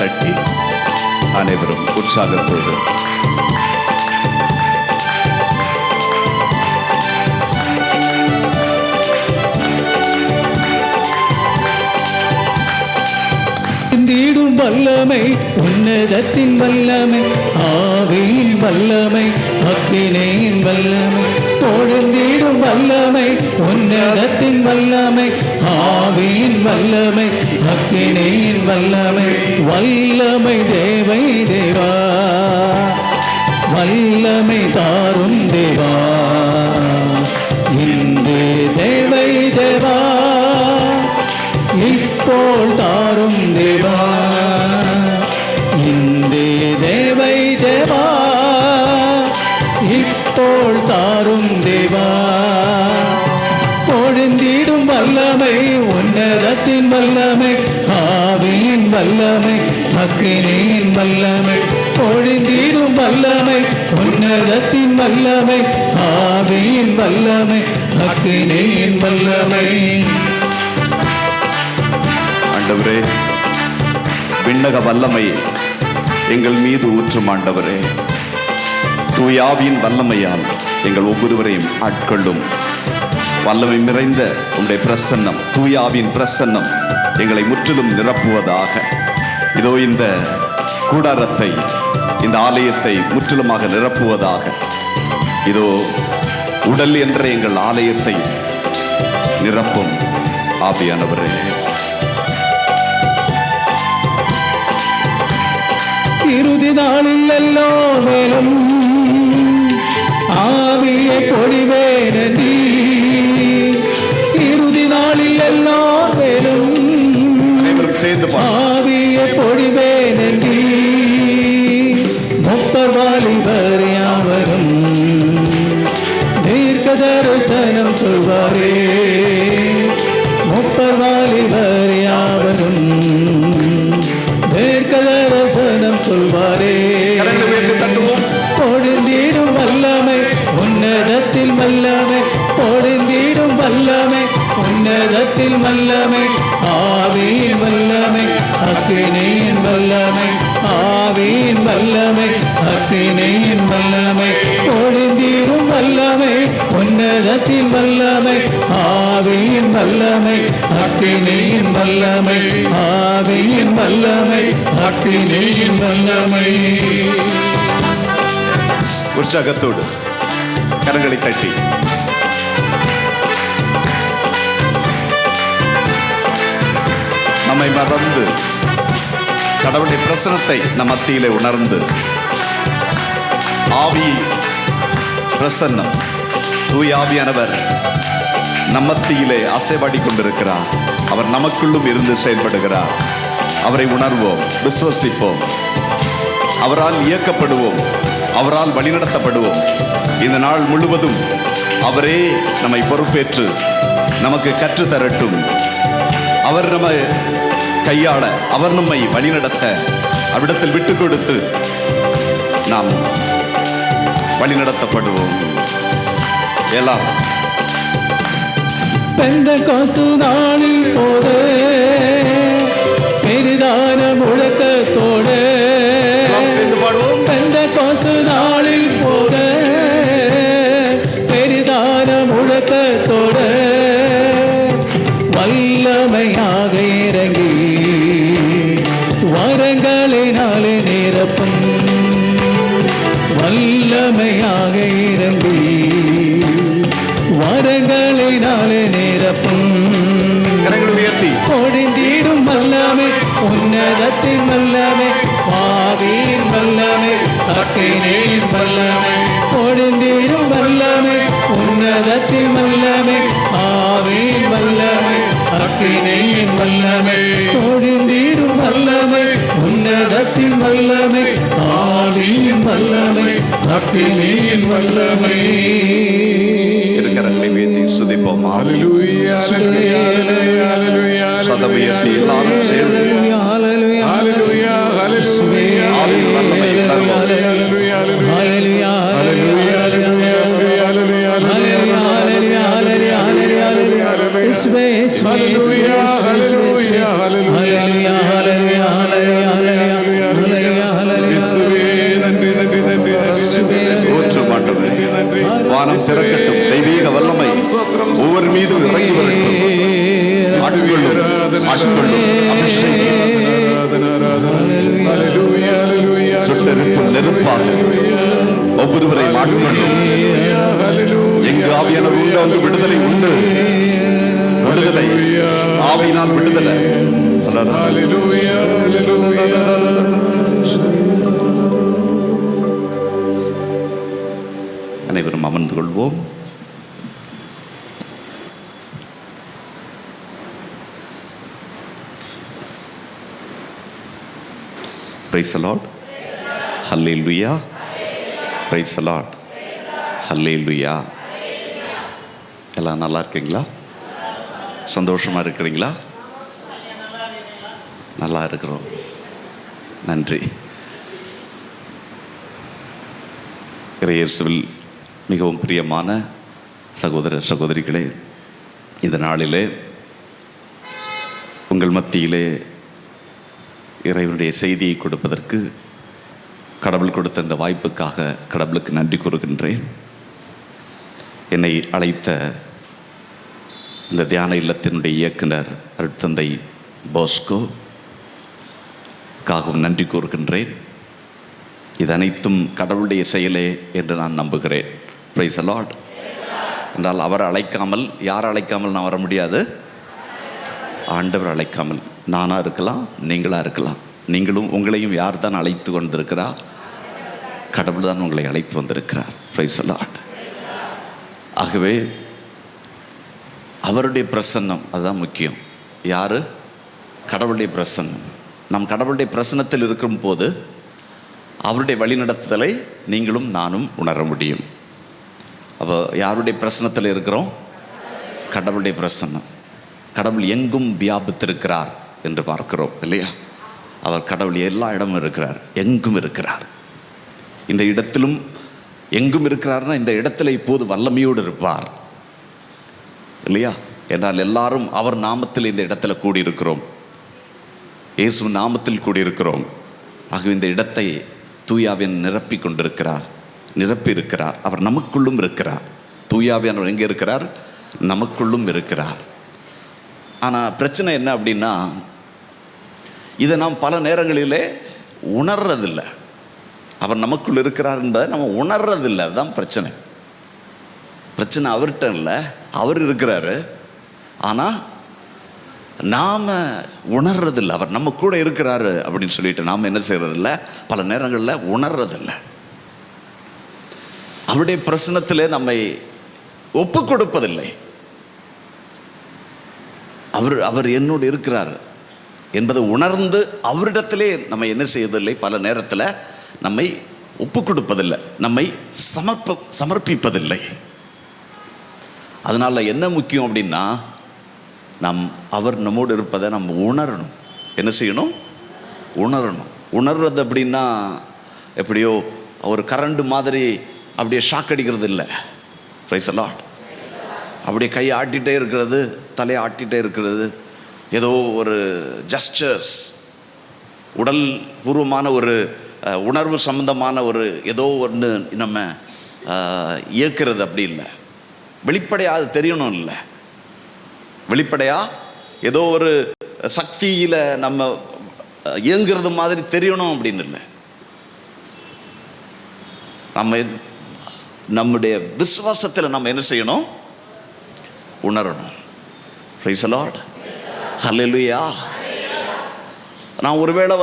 தட்டி அனைவரும் உற்சாகத்தோடு தீடும் வல்லமை, உன்னதத்தின் வல்லமை, ஆவியின் வல்லமை, அக்கினியின் வல்லமை, பொழுந்திடும் வல்லமை, உன்னதத்தின் வல்லமை, ஆவியின் வல்லமை, அக்கினியின் வல்லமை, வல்லமை தேவை தேவா, வல்லமை தாரும் தேவா, இன்று தேவை தேவா, ഇപ്പോൾ താരും ദേവാ, ഇന്നേ ദേവൈ ദേവാ, ഇപ്പോൾ താരും ദേവാ, പൊഴിന്തിടും വല്ലമൈ, ഉന്നതത്തിൻ വല്ലമൈ, ആവിയിൻ വല്ലമൈ, അഗ്നിയിൻ വല്ലമൈ, പൊഴിന്തിടും വല്ലമൈ, ഉന്നതത്തിൻ വല്ലമൈ, ആവിയിൻ வல்லமை, அக்கினியின் வல்லமை. ஆண்டவரே, விண்ணக வல்லமை எங்கள் மீது ஊற்றும் ஆண்டவரே. தூயாவின் வல்லமையால் எங்கள் ஒவ்வொருவரையும் ஆட்கொள்ளும். வல்லமை நிறைந்த உங்களுடைய பிரசன்னம், தூயாவின் பிரசன்னம் எங்களை முற்றிலும் நிரப்புவதாக. இதோ இந்த கூடாரத்தை, இந்த ஆலயத்தை முற்றிலுமாக நிரப்புவதாக. இதோ உடல் என்ற எங்கள் ஆலயத்தை நிரப்பும் ஆவியானவரே. இறுதி நாளில் எல்லோரும் ஆவியை பொழிவேனடி, இறுதி நாளில் எல்லோரும் சேர்ந்து ஆவியை பொழிவேனடி, முப்பவாலிபர் யாவரும் தீர்க்க தரிசனம் சொல்வாரே, முப்பவாலிபர் யாவரும் தீர்க்க தரிசனம் சொல்வாரே. பொழிந்திடும் வல்லமை, உன்னதத்தில் வல்லமை, பொழிந்திடும் வல்லமை, உன்னதத்தில் வல்லமை, ஆவியின் வல்லமை, அக்கினியின் வல்லமை, ஆவியின் வல்லமை, அக்கினியின் வல்லமை, பொழிந்திடும் வல்லமை, உன்னதத்தில் வல்லமை, ஆவியின் வல்லமை, அக்கினியின் வல்லமை, ஆவியின் வல்லமை, அக்கினியின் வல்லமை. உற்சாகத்தோடு கரங்களை தட்டி நம்மை மறந்து கடவுளுடைய பிரசனத்தை நம் மத்தியிலே உணர்ந்து, ஆவி பிரசன்னம், தூய ஆவியானவர் நம் மத்தியிலே அசைவாடி கொண்டிருக்கிறார். அவர் நமக்குள்ளும் இருந்து செயல்படுகிறார். அவரை உணர்வோம், விசுவசிப்போம், அவரால் இயக்கப்படுவோம், அவரால் வழிநடத்தப்படுவோம். இந்த நாள் முழுவதும் அவரே நம்மை பொறுப்பேற்று நமக்கு கற்றுத்தரட்டும். அவர் நம்ம கையாள, அவர் நம்மை வழிநடத்த, அவ்விடத்தில் விட்டு கொடுத்து நாம் வழிநடத்தப்படுவோம். எல்லாம் பெந்தெகோஸ்து நாளில் போது பெரிதான முழக்கத்தோடு சேர்ந்து பாடுவோம். பெந்தெகோஸ்து நாளில் போது பெரிதான முழக்கத்தோடு வல்லமையாக இறங்கி வரங்களினாலே நிரப்பும், வல்லமையாக இறங்கி வரங்களினாலே நிரப்பும், பொழிந்திடும் வல்லமை, உன்னதத்தின் வல்லமை, ஆவியின் வல்லமை, அக்கினியின் வல்லமை, பொழிந்திடும் வல்லமை, உன்னதத்தின் வல்லமை, ஆவியின் வல்லமை, அக்கினியின் வல்லமை, பொழிந்திடும் வல்லமை, உன்னதத்தின் வல்லமை, ஆவியின் வல்லமை, அக்கினியின் வல்லமை. கரங்களை உயர்த்தி சுதிப்போம். ஹல்லேலூயா ஹல்லேலூயா ஹல்லேலூயா சதவியத்தை எல்லாரும் சேர்ந்து ஹல்லேலூயா ஹல்லேலூயா ஹல்லேலூயா ஹல்லேலூயா ஹல்லேலூயா ஹல்லேலூயா ஹல்லேலூயா ஹல்லேலூயா ஹல்லேலூயா வானங்கள் திறக்கட்டும். தெய்வீக வல்லமை ஒவ்வொரு மீதும் இறங்கி வரட்டும். சுட்டெரிப்பும் நெருப்பாக ஒவ்வொருவரை ஆட்கொள்ளும். எங்கு ஆவியானவர் உண்டு அங்கு விடுதலை உண்டு. விடுதலை, ஆவியினால் விடுதலை. அனைவரும் அமர்ந்து கொள்வோம். Praise the Lord. Hallelujah. Praise the Lord. Hallelujah. எல்லாம் நல்லா இருக்கீங்களா? சந்தோஷமா இருக்கிறீங்களா? நல்லா இருக்கிறோம். நன்றி. இயேசுவில் மிகவும் பிரியமான சகோதர சகோதரிகளே, இந்த நாளிலே உங்கள் மத்தியிலே இறைவனுடைய செய்தியை கொடுப்பதற்கு கடவுள் கொடுத்த இந்த வாய்ப்புக்காக கடவுளுக்கு நன்றி கூறுகின்றேன். என்னை அழைத்த இந்த தியான இல்லத்தினுடைய இயக்குனர் அருட்தந்தை போஸ்கோக்காகவும் நன்றி கூறுகின்றேன். இது அனைத்தும் கடவுளுடைய செயலே என்று நான் நம்புகிறேன். Price the Lord. என்றால் அவர் அழைக்காமல், யார் அழைக்காமல் நான் வர முடியாது? ஆண்டவர் அழைக்காமல் நானாக இருக்கலாம், நீங்களாக இருக்கலாம். நீங்களும் உங்களையும் யார் தான் அழைத்து கொண்டிருக்கிறார்? கடவுள் தான் உங்களை அழைத்து வந்திருக்கிறார். Price the Lord. ஆகவே அவருடைய பிரசன்னம் அதுதான் முக்கியம். யார்? கடவுளுடைய பிரசன்னம். நம் கடவுளுடைய பிரசன்னத்தில் இருக்கும் போது அவருடைய வழிநடத்துதலை நீங்களும் நானும் உணர முடியும். அப்போ யாருடைய பிரசன்னத்தில் இருக்கிறோம்? கடவுளுடைய பிரசன்னம். கடவுள் எங்கும் வியாபித்திருக்கிறார் என்று பார்க்கிறோம் இல்லையா? அவர் கடவுள் எல்லா இடமும் இருக்கிறார், எங்கும் இருக்கிறார். இந்த இடத்திலும் எங்கும் இருக்கிறார்னா இந்த இடத்துல இப்போது வல்லமையோடு இருப்பார் இல்லையா? என்றால் எல்லாரும் அவர் நாமத்தில் இந்த இடத்துல கூடியிருக்கிறோம், இயேசு நாமத்தில் கூடியிருக்கிறோம். ஆகவே இந்த இடத்தை தூயாவின் நிரப்பி கொண்டிருக்கிறார், நிரப்பி இருக்கிறார். அவர் நமக்குள்ளும் இருக்கிறார். தூயாவியானவர் எங்கே இருக்கிறார்? நமக்குள்ளும் இருக்கிறார். ஆனால் பிரச்சனை என்ன அப்படின்னா, இதை நாம் பல நேரங்களிலே உணர்றதில்லை. அவர் நமக்குள் இருக்கிறார் என்பதை நம்ம உணர்றதில்லை. அதுதான் பிரச்சனை. பிரச்சனை அவர்கிட்ட இல்லை, அவர் இருக்கிறாரு. ஆனால் நாம் உணர்றதில்லை. அவர் நம்ம கூட இருக்கிறாரு அப்படின்னு சொல்லிட்டு நாம் என்ன செய்யறதில்லை? பல நேரங்களில் உணர்றதில்லை. அவருடைய பிரசன்னத்திலே நம்மை ஒப்பு கொடுப்பதில்லை. அவர் என்னோடு இருக்கிறார் என்பதை உணர்ந்து அவரிடத்திலே நம்ம என்ன செய்வதில்லை? பல நேரத்தில் நம்மை ஒப்பு கொடுப்பதில்லை, நம்மை சமர்ப்பிப்பதில்லை. அதனால் என்ன முக்கியம் அப்படின்னா, அவர் நம்மோடு இருப்பதை நம்ம உணரணும். என்ன செய்யணும்? உணரணும். உணர்றது அப்படின்னா எப்படியோ ஒரு கரண்ட் மாதிரி அப்படியே ஷாக் அடிக்கிறது இல்லை. Praise the Lord. அப்படியே கையை ஆட்டிகிட்டே இருக்கிறது, தலையை ஆட்டிகிட்டே இருக்கிறது, ஏதோ ஒரு ஜஸ்டர்ஸ், உடல் பூர்வமான ஒரு உணர்வு சம்பந்தமான ஒரு ஏதோ ஒன்று நம்ம இயக்கிறது அப்படி இல்லை. வெளிப்படையாக அது தெரியணும் இல்லை, வெளிப்படையாக ஏதோ ஒரு சக்தியில் நம்ம இயங்குறது மாதிரி தெரியணும் அப்படின்னு இல்லை. நம்முடைய விசுவாசத்தில் நம்ம என்ன செய்யணும்? உணரணும். Praise the Lord. ஹல்லேலூயா. நான் ஒருவேளை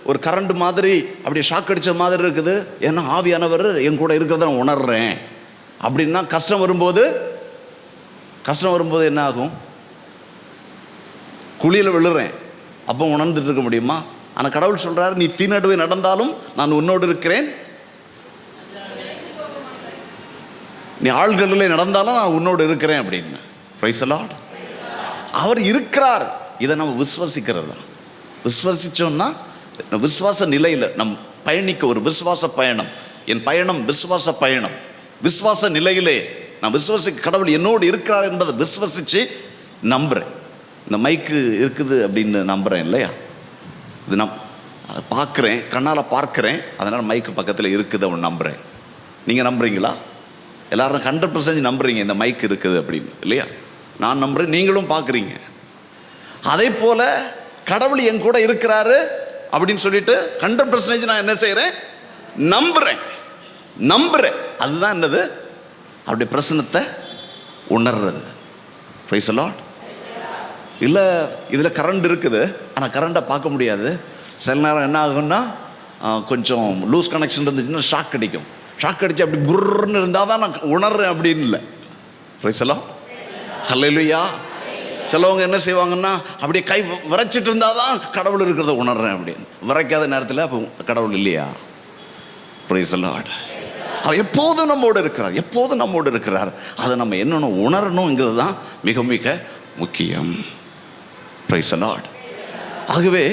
ஒரு கரண்ட் மாதிரி அப்படியே ஷாக் அடித்த மாதிரி இருக்குது, ஏன்னா ஆவியானவர் என் கூட இருக்கிறத நான் உணர்றேன் அப்படின்னா, கஷ்டம் வரும்போது என்ன ஆகும்? குழியில் விழுறேன், அப்போ உணர்ந்துட்டு இருக்க முடியுமா? ஆனால் கடவுள் சொல்கிறார், நீ தீநடுவே நடந்தாலும் நான் உன்னோடு இருக்கிறேன், நீ ஆள்களிலே நடந்தாலும் நான் உன்னோடு இருக்கிறேன் அப்படின்னு. Price the Lord. அவர் இருக்கிறார். இதை நம்ம விசுவாசிக்கிறது தான். விசுவாசிச்சோம்னா விசுவாச நிலையில் நம் பயணிக்க ஒரு விசுவாச பயணம். என் பயணம் விசுவாச பயணம். விசுவாச நிலையிலே நான் விசுவாசிக்க கடவுள் என்னோடு இருக்கிறார் என்பதை விசுவாசித்து நம்புகிறேன். இந்த மைக்கு இருக்குது அப்படின்னு நம்புகிறேன் இல்லையா? இது நான் பார்க்குறேன், கண்ணால் பார்க்குறேன், அதனால் மைக்கு பக்கத்தில் இருக்குது அவன் நம்புகிறேன். நீங்கள் நம்புறீங்களா? எல்லாரும் 100% நம்புறீங்க இந்த மைக் இருக்குது அப்படின்னு இல்லையா? நான் நம்புறேன், நீங்களும் பார்க்குறீங்க. அதே போல கடவுள் என் கூட இருக்கிறாரு அப்படின்னு சொல்லிட்டு 100% நான் என்ன செய்கிறேன்? நம்புறேன். அதுதான் என்னது? அப்படி பிரசன்னத்தை உணர்றது. Price the Lord. இல்லை இதில் கரண்ட் இருக்குது, ஆனால் கரண்ட்டை பார்க்க முடியாது. சில நேரம் என்ன ஆகும்னா கொஞ்சம் லூஸ் கனெக்ஷன் இருந்துச்சுன்னா ஷாக் அடிக்கும். ஷாக் அடித்து அப்படி குர்ன்னு இருந்தால் தான் நான் உணர்றேன் அப்படின்னு இல்லை. Praise the Lord. ஹல்லேலூயா. சிலவங்க என்ன செய்வாங்கன்னா அப்படியே கை விரைச்சிட்டு இருந்தால் தான் கடவுள் இருக்கிறத உணர்றேன் அப்படின்னு. விரைக்காத நேரத்தில் அப்போ கடவுள் இல்லையா? Price the Lord. அவர் எப்போதும் நம்மோடு இருக்கிறார். அதை நம்ம என்னென்ன உணரணுங்கிறது தான் மிக மிக முக்கியம். Price the Lord. ஆகவே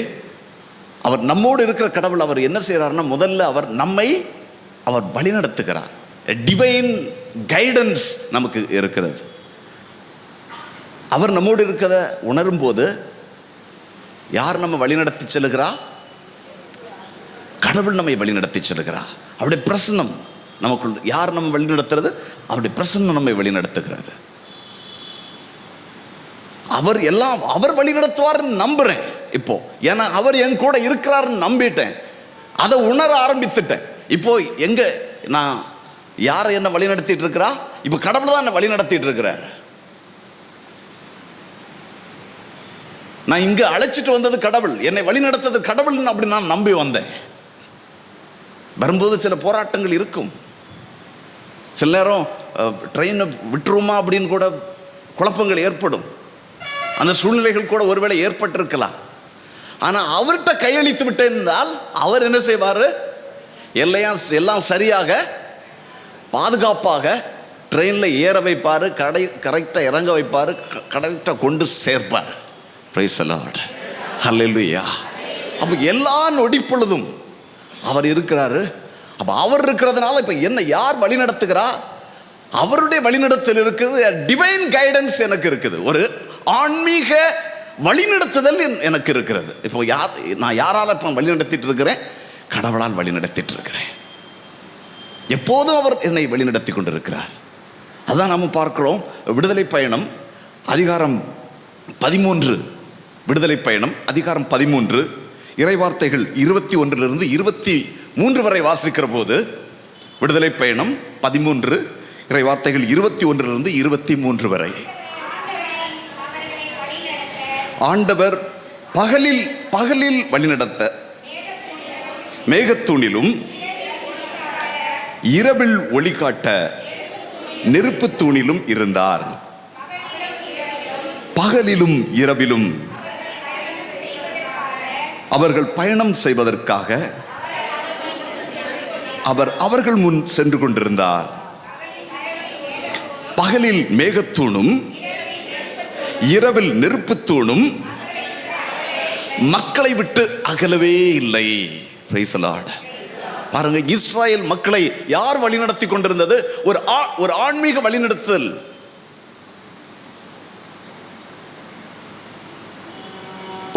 அவர் நம்மோடு இருக்கிற கடவுள் அவர் என்ன செய்கிறார்னா, முதல்ல அவர் வழிநடத்துகிறார். டிவைன் கைடன்ஸ் நமக்கு இருக்கிறது. அவர் நம்மோடு இருக்கிறத உணரும் போது யார் நம்ம வழிநடத்தி செல்லுகிறா? கடவுள் நம்மை வழிநடத்தி செல்லுகிறா. அவருடைய பிரசன்னம் நமக்குள். யார் நம்ம வழிநடத்துறது? அவருடைய பிரசன்னம் நம்மை வழிநடத்துகிறது. அவர் வழிநடத்துவார்னு நம்புறேன் இப்போ. ஏன்னா அவர் என் கூட இருக்கிறாருன்னு நம்பிட்டேன், அதை உணர ஆரம்பித்துட்டேன். இப்போ எங்க நான் யாரை என்ன வழி நடத்திட்டு இருக்கிறா? இப்போ கடவுள் தான் என்ன வழி நடத்திட்டு இருக்கிறார். நான் இங்க அழைச்சிட்டு வந்தது கடவுள், என்னை வழி நடத்தது கடவுள் அப்படி நான் நம்பி வந்தேன். வரும்போது சில போராட்டங்கள் இருக்கும். சில நேரம் ட்ரெயினை விட்டுருமா அப்படின்னு கூட குழப்பங்கள் ஏற்படும். அந்த சூழ்நிலைகள் கூட ஒருவேளை ஏற்பட்டிருக்கலாம். ஆனால் அவர்கிட்ட கையளித்து விட்டேன் என்றால் அவர் என்ன செய்வார்? எல்லாம் சரியாக பாதுகாப்பாக ட்ரெயினில் ஏற வைப்பார், கரெக்டாக இறங்க வைப்பார், கரெக்டாக கொண்டு சேர்ப்பார். Praise the Lord. ஹல்லேலூயா. அப்போ எல்லா நொடிப்பொழுதும் அவர் இருக்கிறாரு. அப்போ அவர் இருக்கிறதுனால இப்போ என்ன யார் வழி நடத்துகிறா? அவருடைய வழிநடத்தல் இருக்கிறது. டிவைன் கைடன்ஸ் எனக்கு இருக்குது. ஒரு ஆன்மீக வழிநடத்துதல் எனக்கு இருக்கிறது. இப்போ நான் யாரால் இப்போ வழி நடத்திட்டு இருக்கிறேன்? கடவுளால் வழி நடத்திட்டு இருக்கிறேன். எப்போதும் அவர் என்னை வழி நடத்தி கொண்டிருக்கிறார். அதான் நம்ம பார்க்கிறோம். விடுதலை பயணம் அதிகாரம் 13, விடுதலை பயணம் அதிகாரம் 13 இறைவார்த்தைகள் 21 23 வரை வாசிக்கிற போது, விடுதலை பயணம் 13 இறைவார்த்தைகள் 21 23 வரை, ஆண்டவர் பகலில் வழிநடத்த மேகத்தூணிலும் இரவில் ஒளி காட்ட நெருப்பு தூணிலும் இருந்தார். பகலிலும் இரவிலும் அவர்கள் பயணம் செய்வதற்காக அவர் அவர்கள் முன் சென்று கொண்டிருந்தார். பகலில் மேகத்தூணும் இரவில் நெருப்பு தூணும் மக்களை விட்டு அகலவே இல்லை. Praise the Lord. பாருங்க, இஸ்ராயேல் மக்களை யார் வழிநடத்தி கொண்டிருந்தது? ஒரு ஆன்மீக வழிநடத்துதல்.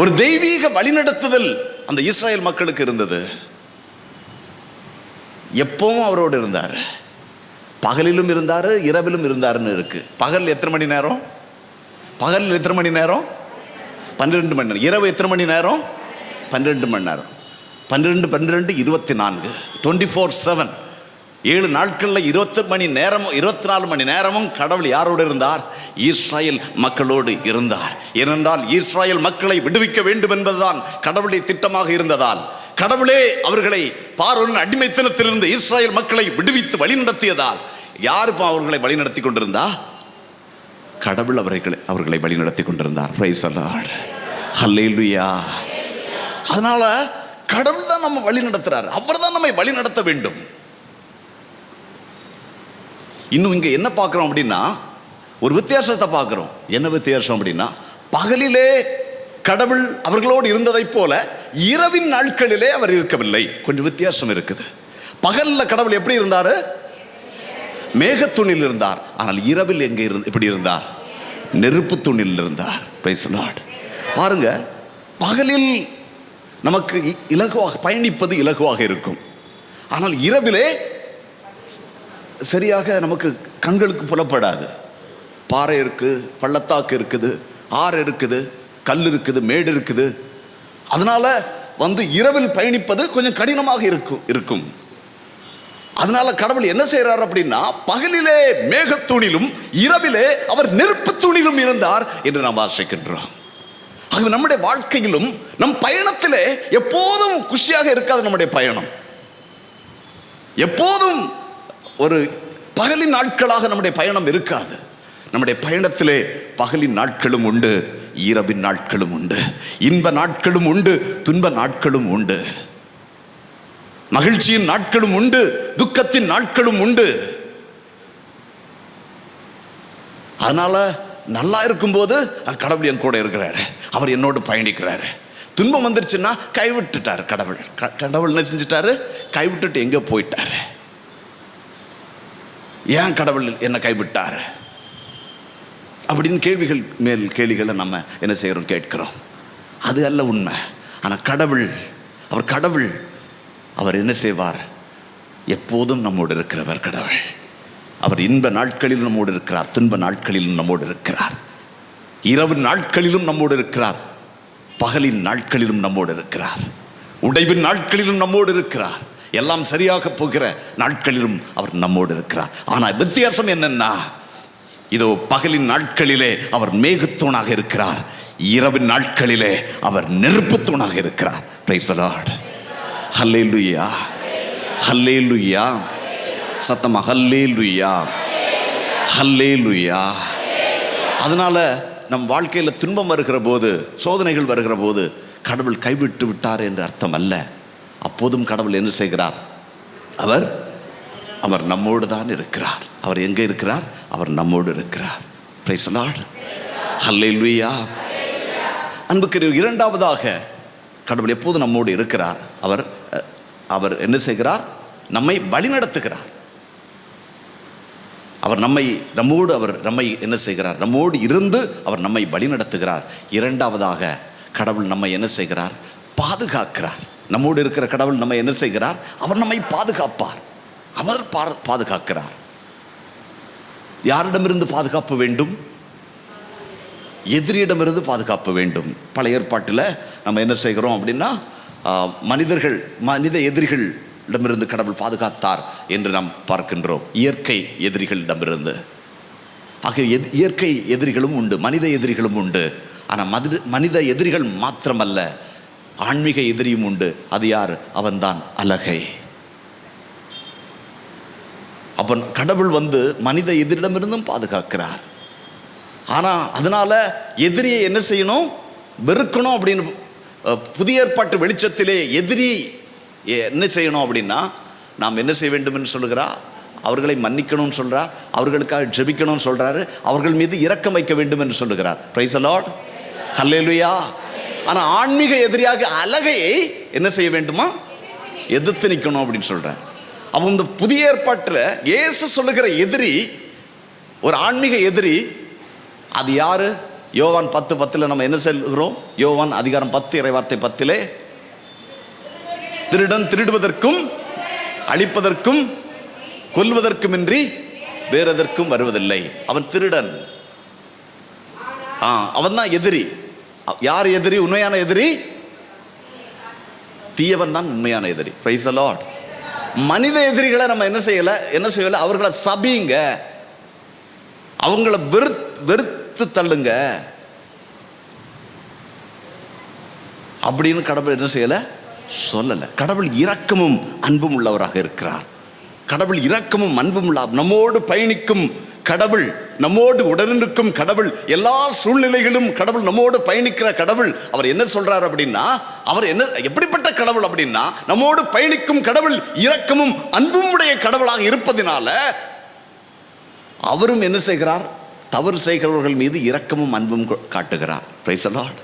ஒரு தெய்வீக வழிநடத்துதல் அந்த இஸ்ராயேல் மக்களுக்கு இருந்தது. எப்பவும் அவரோடு இருந்தார். பகலிலும் இருந்தார், இரவிலும் இருந்தாருன்னு இருக்கு. பகல் எத்தனை மணி நேரம்? பகல் எத்தனை மணி நேரம்? 12 மணி நேரம். இரவு எத்தனை மணி நேரம்? 12 மணி நேரம். 12 12 24 24/7 7 நாட்களில் 24 மணி நேரமும் கடவுள் யாரோடு இருந்தார்? இஸ்ராயேல் மக்களோடு இருந்தார். ஏனென்றால் இஸ்ராயேல் மக்களை விடுவிக்க வேண்டும் என்பதுதான் கடவுளுடைய திட்டமாக இருந்ததால், கடவுளே அவர்களை பார்வோனின் அடிமைத்தனத்திலிருந்து இஸ்ராயேல் மக்களை விடுவித்து வழிநடத்தியதால், யாருப்பா அவர்களை வழிநடத்தி கொண்டிருந்தா? கடவுள் அவர்களை வழிநடத்தி கொண்டிருந்தார். Praise the Lord. ஹல்லேலூயா. அதனால கடவுள் தான் நம்ம வழி நடத்துறார். அவர் தான் நம்மை வழி நடத்த வேண்டும். இன்னும் இங்க என்ன பார்க்கிறோம் அப்படின்னா, ஒரு வித்தியாசத்தை பார்க்கிறோம். என்ன வித்தியாசம் அப்படின்னா, பகலிலே கடவுள் அவர்களோடு இருந்ததை போல இரவின் நாட்களிலே அவர் இருக்கவில்லை. கொஞ்சம் வித்தியாசம் இருக்குது. பகல்ல கடவுள் எப்படி இருந்தாரு? மேகத்தூணில் இருந்தார். ஆனால் இரவில் எங்கே எப்படி இருந்தார்? நெருப்பு தூணில் இருந்தார். Price the Lord. பாருங்க, பகலில் நமக்கு இலகுவாக பயணிப்பது இலகுவாக இருக்கும். ஆனால் இரவிலே சரியாக நமக்கு கண்களுக்கு புலப்படாது. பாறை இருக்குது, பள்ளத்தாக்கு இருக்குது, ஆறு இருக்குது, கல் இருக்குது, மேடு இருக்குது. அதனால இரவில் பயணிப்பது கொஞ்சம் கடினமாக இருக்கும். அதனால கடவுள் என்ன செய்யறார் அப்படின்னா, பகலிலே மேகத்தூணிலும் இரவிலே அவர் நெருப்பு தூணிலும் இருந்தார் என்று நாம் வாசிக்கின்றோம். ஆகவே நம்முடைய வாழ்க்கையிலும் நம் பயணத்திலே எப்போதும் குஷியாக இருக்காது. நம்முடைய பயணம் எப்போதும் ஒரு பகலின் நாட்களாக நம்முடைய பயணம் இருக்காது. நம்முடைய பயணத்திலே பகலின் நாட்களும் உண்டு, இரவின் நாட்களும் உண்டு, இன்ப நாட்களும் உண்டு, துன்ப நாட்களும் உண்டு, மகிழ்ச்சியின் நாட்களும் உண்டு, துக்கத்தின் நாட்களும் உண்டு. அதனால நல்லா இருக்கும்போது கடவுள் என் கூட இருக்கிறாரு, அவர் என்னோடு பயணிக்கிறாரு. துன்பம் வந்துருச்சுன்னா கைவிட்டுட்டார் கடவுள். கடவுள் என்ன செஞ்சிட்டாரு? கைவிட்டுட்டு எங்க போயிட்டாரு? ஏன் கடவுள் என்ன கைவிட்டார் அப்படின்னு கேள்விகள் மேல் கேள்விகளை நம்ம என்ன செய்கிறோம், கேட்கிறோம். அது அல்ல உண்மை. ஆனால் கடவுள் அவர் என்ன செய்வார்? எப்போதும் நம்மோடு இருக்கிறவர் கடவுள். அவர் இன்ப நாட்களிலும் நம்மோடு இருக்கிறார், துன்ப நாட்களிலும் நம்மோடு இருக்கிறார், இரவு நாட்களிலும் நம்மோடு இருக்கிறார், பகலின் நாட்களிலும் நம்மோடு இருக்கிறார், உடைவின் நாட்களிலும் நம்மோடு இருக்கிறார், எல்லாம் சரியாக போகிற நாட்களிலும் அவர் நம்மோடு இருக்கிறார். ஆனால் வித்தியாசம் என்னன்னா, இதோ பகலின் நாட்களிலே அவர் மேகத்தூணாக இருக்கிறார், இரவின் நாட்களிலே அவர் நெருப்புத்தூணாக இருக்கிறார். Praise the Lord. ஹல்லேலூயா, ஹல்லேலூயா, சத்தமா ஹல்லேலூயா, ஹல்லேலூயா. அதனால நம் வாழ்க்கையில் துன்பம் வருகிற போது, சோதனைகள் வருகிற போது கடவுள் கைவிட்டு விட்டார் என்று அர்த்தம் அல்ல. அப்போதும் கடவுள் என்ன செய்கிறார்? அவர் நம்மோடு தான் இருக்கிறார். அவர் எங்கே இருக்கிறார்? அவர் நம்மோடு இருக்கிறார். Praise the Lord. ஹல்லேலூயா. அன்புக்குரிய, இரண்டாவதாக கடவுள் எப்போது நம்மோடு இருக்கிறார்? அவர் என்ன செய்கிறார்? நம்மை வழிநடத்துகிறார். அவர் நம்மை என்ன செய்கிறார்? நம்மோடு இருந்து அவர் நம்மை வழிநடத்துகிறார். இரண்டாவதாக கடவுள் நம்மை என்ன செய்கிறார்? பாதுகாக்கிறார். நம்மோடு இருக்கிற கடவுள் நம்மை என்ன செய்கிறார்? அவர் நம்மை பாதுகாப்பார். அவர் பாதுகாக்கிறார். யாரிடமிருந்து பாதுகாப்பு வேண்டும்? எதிரியிடமிருந்து பாதுகாப்பு வேண்டும். பழைய ஏற்பாட்டில் நம்ம என்ன செய்கிறோம் அப்படின்னா, மனித எதிரிகளிடமிருந்து கடவுள் பாதுகாத்தார் என்று நாம் பார்க்கின்றோம். இயற்கை எதிரிகளிடமிருந்து. ஆக இயற்கை எதிரிகளும் உண்டு, மனித எதிரிகளும் உண்டு. ஆனால் மனித எதிரிகள் மாத்திரமல்ல, ஆன்மீக எதிரியும் உண்டு. அது யார்? அவன்தான் அலகை. அப்போ கடவுள் மனித எதிரிடமிருந்தும் பாதுகாக்கிறார். ஆனால் அதனால எதிரியை என்ன செய்யணும்? வெறுக்கணும் அப்படின்னு புதிய ஏற்பாட்டு வெளிச்சத்திலே எதிரி என்ன செய்யணும் அப்படின்னா, நாம் என்ன செய்ய வேண்டும் என்று சொல்லுகிறார்? அவர்களை மன்னிக்கணும்னு சொல்கிறார், அவர்களுக்காக ஜெபிக்கணும்னு சொல்கிறாரு, அவர்கள் மீது இரக்கம் வைக்க வேண்டும் என்று சொல்லுகிறார். Praise the Lord. ஹல்லேலூயா. ஆனால் ஆன்மீக எதிரியாக அலகையை என்ன செய்ய வேண்டுமா? எதிர்த்து நிற்கணும் அப்படின்னு சொல்கிறார். அப்போ இந்த புதிய ஏற்பாட்டில் இயேசு சொல்லுகிற எதிரி, ஒரு ஆன்மீக எதிரி, அது யாரு? யோவான் 10:10 நம்ம என்ன சொல்கிறோம்? யோவான் அதிகாரம் 10 இறைவார்த்தை 10, திருடன் திருடுவதற்கும் அழிப்பதற்கும் கொல்வதற்குமின்றி வேறெதற்கும் வருவதில்லை. அவன் திருடன். அவன் தான் எதிரி. யார் எதிரி? உண்மையான எதிரி தீயவன் தான் உண்மையான எதிரி. Price the Lord. மனித எதிரிகளை நம்ம என்ன செய்யல? அவர்களை சபிங்க, அவங்கள வெறுத்து தள்ளுங்க அப்படின்னு கடவுள் என்ன செய்யல? சொல்லல. கடவுள் இரக்கமும் அன்பும் உள்ளவராக இருக்கிறார். கடவுள் இரக்கமும் அன்பும் உள்ள, நம்மோடு பயணிக்கும் கடவுள், நம்மோடு உடனிருக்கும் கடவுள், எல்லா சூழ்நிலைகளும் கடவுள் நம்மோடு பயணிக்கிற கடவுள். அவர் என்ன சொல்றார் அப்படின்னா, அவர் என்ன எப்படிப்பட்ட கடவுள் அப்படின்னா, நம்மோடு பயணிக்கும் கடவுள் இரக்கமும் அன்பும் உடைய கடவுளாக இருப்பதினால அவரும் என்ன செய்கிறார்? தவறு செய்கிறவர்கள் மீது இரக்கமும் அன்பும் காட்டுகிறார். Price the Lord.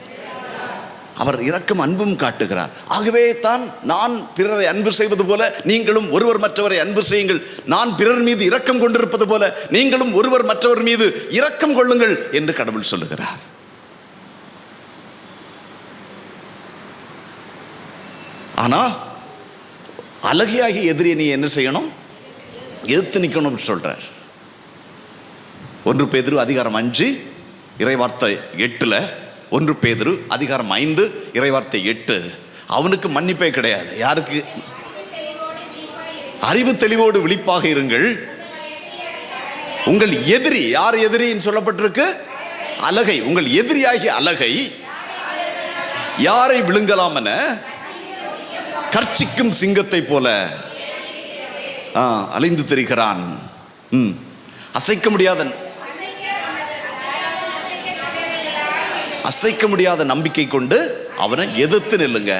அவர் இரக்கம் அன்பும் காட்டுகிறார். ஆகவே தான், நான் பிறரை அன்பு செய்வது போல நீங்களும் ஒருவர் மற்றவரை அன்பு செய்யுங்கள், நான் பிறர் மீது இரக்கம் கொண்டிருப்பது போல நீங்களும் ஒருவர் மற்றவர் மீது இரக்கம் கொள்ளுங்கள் என்று கடவுள் சொல்லுகிறார். ஆனா அழகியாகி எதிரியை நீ என்ன செய்யணும்? எதிர்த்து நிற்கணும் சொல்றார். 1 பேதுரு அதிகாரம் 5 இறைவார்த்தை 8, 1 பேதுரு அதிகாரம் 5 இறைவார்த்தை 8. அவனுக்கு மன்னிப்பே கிடையாது. யாருக்கு? அறிவு தெளிவோடு விழிப்பாக இருங்கள். உங்கள் எதிரி, யார் எதிரின்னு சொல்லப்பட்டிருக்கு? அலகை. உங்கள் எதிரியாகிய அலகை யாரை விழுங்கலாம் என கர்ச்சிக்கும் சிங்கத்தை போல அலைந்து திரிகிறான். அசைக்க முடியாத நம்பிக்கை கொண்டு அவனை எதிர்த்து நில்லுங்க.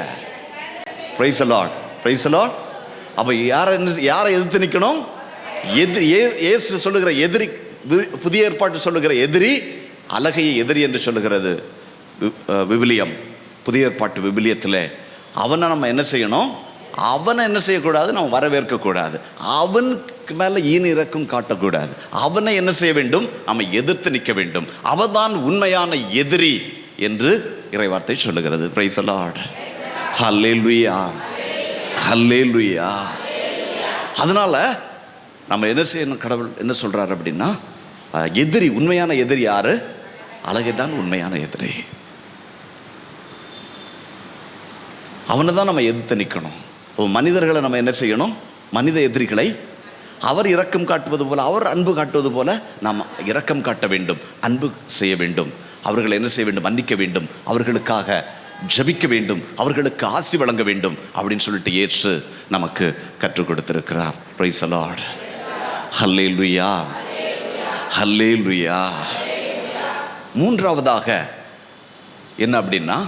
Price the Lord, price the Lord. அப்ப யாரை எதிர்த்து நிக்கணும்? இயேசு சொல்லுகிற எதிரி, புதிய ஏற்பாட்டு சொல்லுகிற எதிரி அலகையை எதிரி என்று சொல்லுகிறது விவிலியம், புதிய ஏற்பாட்டு விவிலியத்தில். அவனை நம்ம என்ன செய்யணும்? அவனை என்ன செய்யக்கூடாது? நம்ம வரவேற்கக்கூடாது. அவனுக்கு மேலே ஈன இறக்கம் காட்டக்கூடாது. அவனை என்ன செய்ய வேண்டும்? நம்ம எதிர்த்து நிற்க வேண்டும். அவன்தான் உண்மையான எதிரி என்று இறைவார்த்தை சொல்லுகிறது. பிரைஸ் தி லார்ட், ஹல்லேலூயா, ஹல்லேலூயா. அதனால நம்ம என்ன செய்யணும்? கடவுள் என்ன சொல்றாரு அப்படின்னா, எதிரி, உண்மையான எதிரி யாரு? அழகை தான் உண்மையான எதிரி. அவனை தான் நம்ம எதிர்த்து நிற்கணும். மனிதர்களை நம்ம என்ன செய்யணும்? மனித எதிரிகளை அவர் இரக்கம் காட்டுவது போல, அவர் அன்பு காட்டுவது போல நாம் இரக்கம் காட்ட வேண்டும், அன்பு செய்ய வேண்டும். அவர்களை என்ன செய்ய வேண்டும்? மன்னிக்க வேண்டும், அவர்களுக்காக ஜெபிக்க வேண்டும், அவர்களுக்கு ஆசி வழங்க வேண்டும் அப்படின்னு சொல்லிட்டு இயேசு நமக்கு கற்றுக் கொடுத்திருக்கிறார். பிரைஸ் தி லார்ட், ஹல்லேலூயா, ஹல்லேலூயா. மூன்றாவதாக என்ன அப்படின்னா,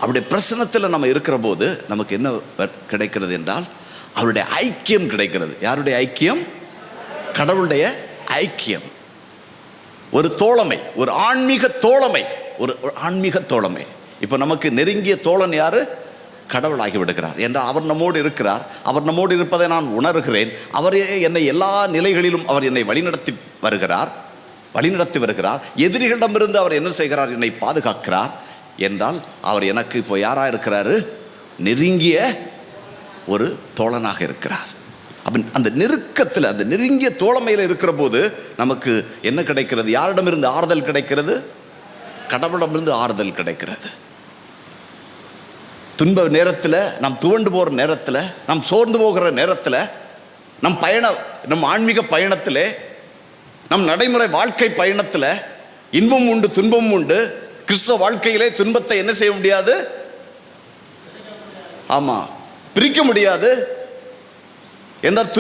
அவருடைய பிரசன்னத்தில் நம்ம இருக்கிற போது நமக்கு என்ன கிடைக்கிறது என்றால், அவருடைய ஐக்கியம் கிடைக்கிறது. யாருடைய ஐக்கியம்? கடவுளுடைய ஐக்கியம். ஒரு தோழமை, ஒரு ஆன்மீக தோழமை, ஒரு ஆன்மீக தோழமை. இப்போ நமக்கு நெருங்கிய தோழன் யாரு? கடவுளாகி விடுகிறார். என்றால் அவர் நம்மோடு இருக்கிறார். அவர் நம்மோடு இருப்பதை நான் உணர்கிறேன். அவர் என்னை எல்லா நிலைகளிலும் அவர் என்னை வழிநடத்தி வருகிறார். எதிரிகளிடமிருந்து அவர் என்ன செய்கிறார்? என்னை பாதுகாக்கிறார். என்றால் அவர் எனக்கு இப்போ யாராக இருக்கிறாரு? நெருங்கிய ஒரு தோழனாக இருக்கிறார். அந்த நெருக்கத்தில், அந்த நெருங்கிய தோழமையில் இருக்கிற போது நமக்கு என்ன கிடைக்கிறது? யாரிடமிருந்து ஆறுதல் கிடைக்கிறது? கடவுளிடமிருந்து ஆறுதல் கிடைக்கிறது. துன்ப நேரத்தில், நாம் துவண்டு போகிற நேரத்தில், நாம் சோர்ந்து போகிற நேரத்தில், நம் ஆன்மீக பயணத்தில், நம் நடைமுறை வாழ்க்கை பயணத்தில் இன்பம் உண்டு, துன்பம் உண்டு. கிறிஸ்தவ வாழ்க்கையிலே துன்பத்தை என்ன செய்ய முடியாது? பிரிக்க முடியாது. என்றால்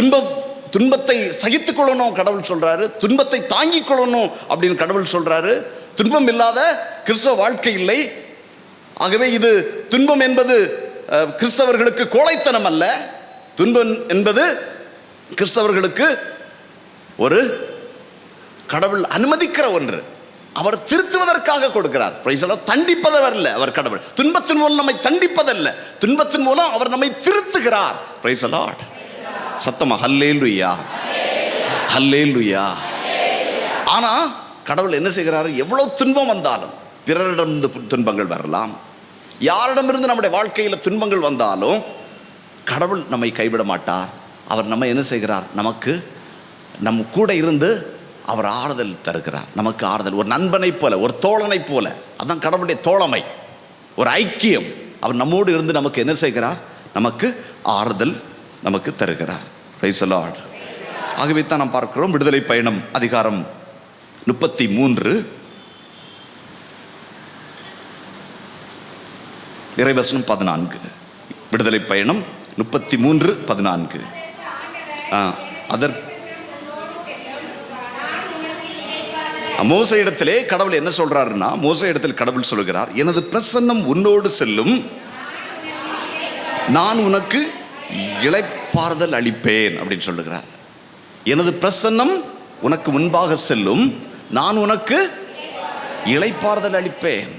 துன்பத்தை சகித்துக் கொள்ளணும் கடவுள் சொல்றாரு. துன்பத்தை தாங்கிக் கொள்ளணும் அப்படின்னு கடவுள் சொல்றாரு. துன்பம் இல்லாத கிறிஸ்தவ வாழ்க்கை இல்லை. ஆகவே இது துன்பம் என்பது கிறிஸ்தவர்களுக்கு கோழைத்தனம் அல்ல. துன்பம் என்பது கிறிஸ்தவர்களுக்கு ஒரு கடவுள் அனுமதிக்கிற ஒன்று. அவர் திருத்துவதற்காக கொடுக்கிறார். தண்டிப்பதவர் அல்ல அவர் கடவுள். துன்பத்தின் மூலம் நம்மை தண்டிப்பதல்ல, துன்பத்தின் மூலம் அவர் நம்மை திருத்துகிறார். Price the Lord. சத்தமா ஹல்லேலூயா, ஹல்லேலூயா. ஆனா கடவுள் என்ன செய்கிறார்? எவ்வளவு துன்பம் வந்தாலும், பிறரிடமிருந்து துன்பங்கள் வரலாம், யாரிடமிருந்து நம்முடைய வாழ்க்கையில் துன்பங்கள் வந்தாலும் கடவுள் நம்மை கைவிட மாட்டார். அவர் நம்ம என்ன செய்கிறார்? நமக்கு நம் கூட இருந்து அவர் ஆறுதல் தருகிறார். நமக்கு ஆறுதல், ஒரு நண்பனை போல, ஒரு தோழனை போல. அதான் கடவுளுடைய தோழமை, ஒரு ஐக்கியம். அவர் நம்மோடு இருந்து நமக்கு என்ன செய்கிறார்? நமக்கு ஆறுதல் நமக்கு தருகிறார். Price the Lord. ஆகவே தான் நாம் பார்க்கிறோம், விடுதலை பயணம் அதிகாரம் 33 இறைவசனம் 14. விடுதலை பயணம் 33:14. அதற்கு மோசே இடத்திலே கடவுள் என்ன சொல்றாருன்னா, மோசே இடத்தில் கடவுள் சொல்கிறார், எனது பிரசன்னம் உன்னோடு செல்லும், நான் உனக்கு இளைப்பாறுதல் அளிப்பேன் அப்படின்னு சொல்லுகிறார். எனது பிரசன்னம் உனக்கு முன்பாக செல்லும், நான் உனக்கு இளைப்பாறுதல் அளிப்பேன்.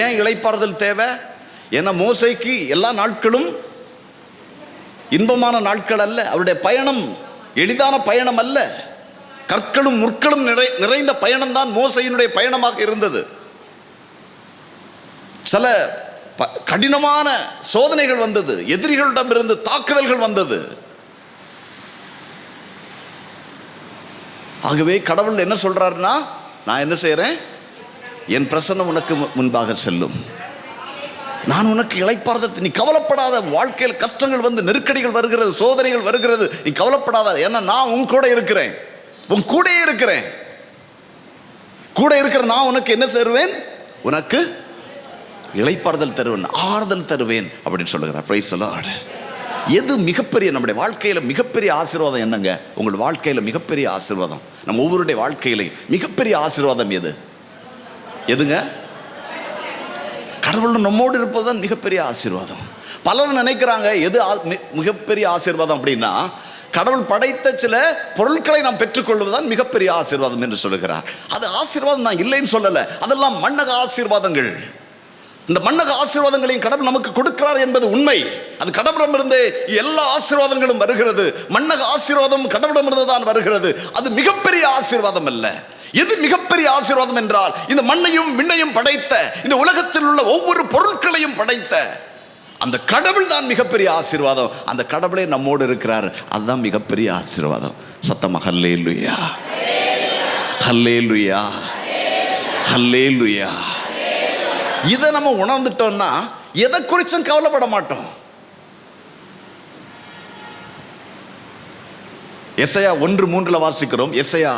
ஏன் இளைப்பாறுதல் தேவை? ஏன்னா மோசேக்கு எல்லா நாட்களும் இன்பமான நாட்கள் அல்ல. அவருடைய பயணம் எளிதான பயணம் அல்ல. கற்களும் முற்களும் நிறைந்த பயணம்தான் மோசையினுடைய பயணமாக இருந்தது. சில கடினமான சோதனைகள் வந்தது, எதிரிகளிடமிருந்து தாக்குதல்கள் வந்தது. ஆகவே கடவுள் என்ன சொல்றாருன்னா, நான் என்ன செய்கிறேன், என் பிரசன்னம் உனக்கு முன்பாக செல்லும், நான் உனக்கு இளைப்பாறுதல், நீ கவலைப்படாத. வாழ்க்கையில் கஷ்டங்கள் வந்து நெருக்கடிகள் வருகிறது, சோதனைகள் வருகிறது, நீ கவலைப்படாத. ஏன்னா நான் உன் கூட இருக்கிறேன், உன் கூட இருக்கிறேன், கூட இருக்கிற நான் உனக்கு என்ன தருவேன், உனக்கு இளைப்பாறுதல் தருவேன், ஆறுதல் தருவேன் அப்படின்னு சொல்லுகிறார். Praise the Lord. எது மிகப்பெரிய நம்முடைய வாழ்க்கையில் மிகப்பெரிய ஆசீர்வாதம் என்னங்க? உங்கள் வாழ்க்கையில் மிகப்பெரிய ஆசீர்வாதம், நம்ம ஒவ்வொருடைய வாழ்க்கையில மிகப்பெரிய ஆசீர்வாதம் எதுங்க? கடவுள் நம்மோடு இருப்பதுதான் மிகப்பெரிய ஆசீர்வாதம். பலர் நினைக்கிறாங்க எது மிகப்பெரிய ஆசீர்வாதம் அப்படின்னா, கடவுள் படைத்த சில பொருட்களை நாம் பெற்றுக்கொள்வதுதான் மிகப்பெரிய ஆசீர்வாதம் என்று சொல்லுகிறார். அது ஆசீர்வாதம் நான் இல்லைன்னு சொல்லலை, அதெல்லாம் மண்ணக ஆசீர்வாதங்கள். இந்த மண்ணக ஆசீர்வாதங்களையும் கடவுள் நமக்கு கொடுக்கிறார் என்பது உண்மை. அது கடவுளிடமிருந்து எல்லா ஆசீர்வாதங்களும் வருகிறது. மண்ணக ஆசீர்வாதம் கடவுளிடமிருந்து தான் வருகிறது. அது மிகப்பெரிய ஆசீர்வாதம் அல்ல. எது மிகப்பெரிய ஆசீர்வாதம் என்றால், இந்த மண்ணையும் விண்ணையும் படைத்த, இந்த உலகத்தில் உள்ள ஒவ்வொரு பொருட்களையும் படைத்த அந்த கடவுள் தான் மிகப்பெரிய ஆசீர்வாதம். அந்த கடவுளே நம்மோடு இருக்கிறார், அதுதான் மிகப்பெரிய ஆசீர்வாதம். சத்தமாக ஹல்லேலூயா, ஹல்லேலூயா, ஹல்லேலூயா. இதை நம்ம உணர்ந்துட்டோம்னா எதை குறிச்சும் கவலைப்பட மாட்டோம். எசையா 1:3 வாசிக்கிறோம். எசையா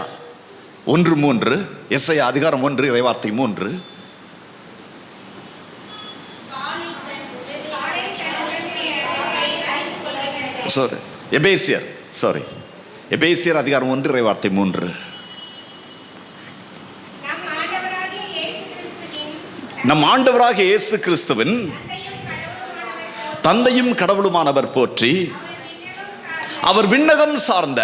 1:3, எசையா அதிகாரம் 1 இறைவார்த்தை 3. எபேசியர் அதிகாரம் 1 இறைவார்த்தை 3. நம் ஆண்டவராகிய இயேசு கிறிஸ்துவின் தந்தையும் கடவுளுமானவர் போற்றி, அவர் விண்ணகம் சார்ந்த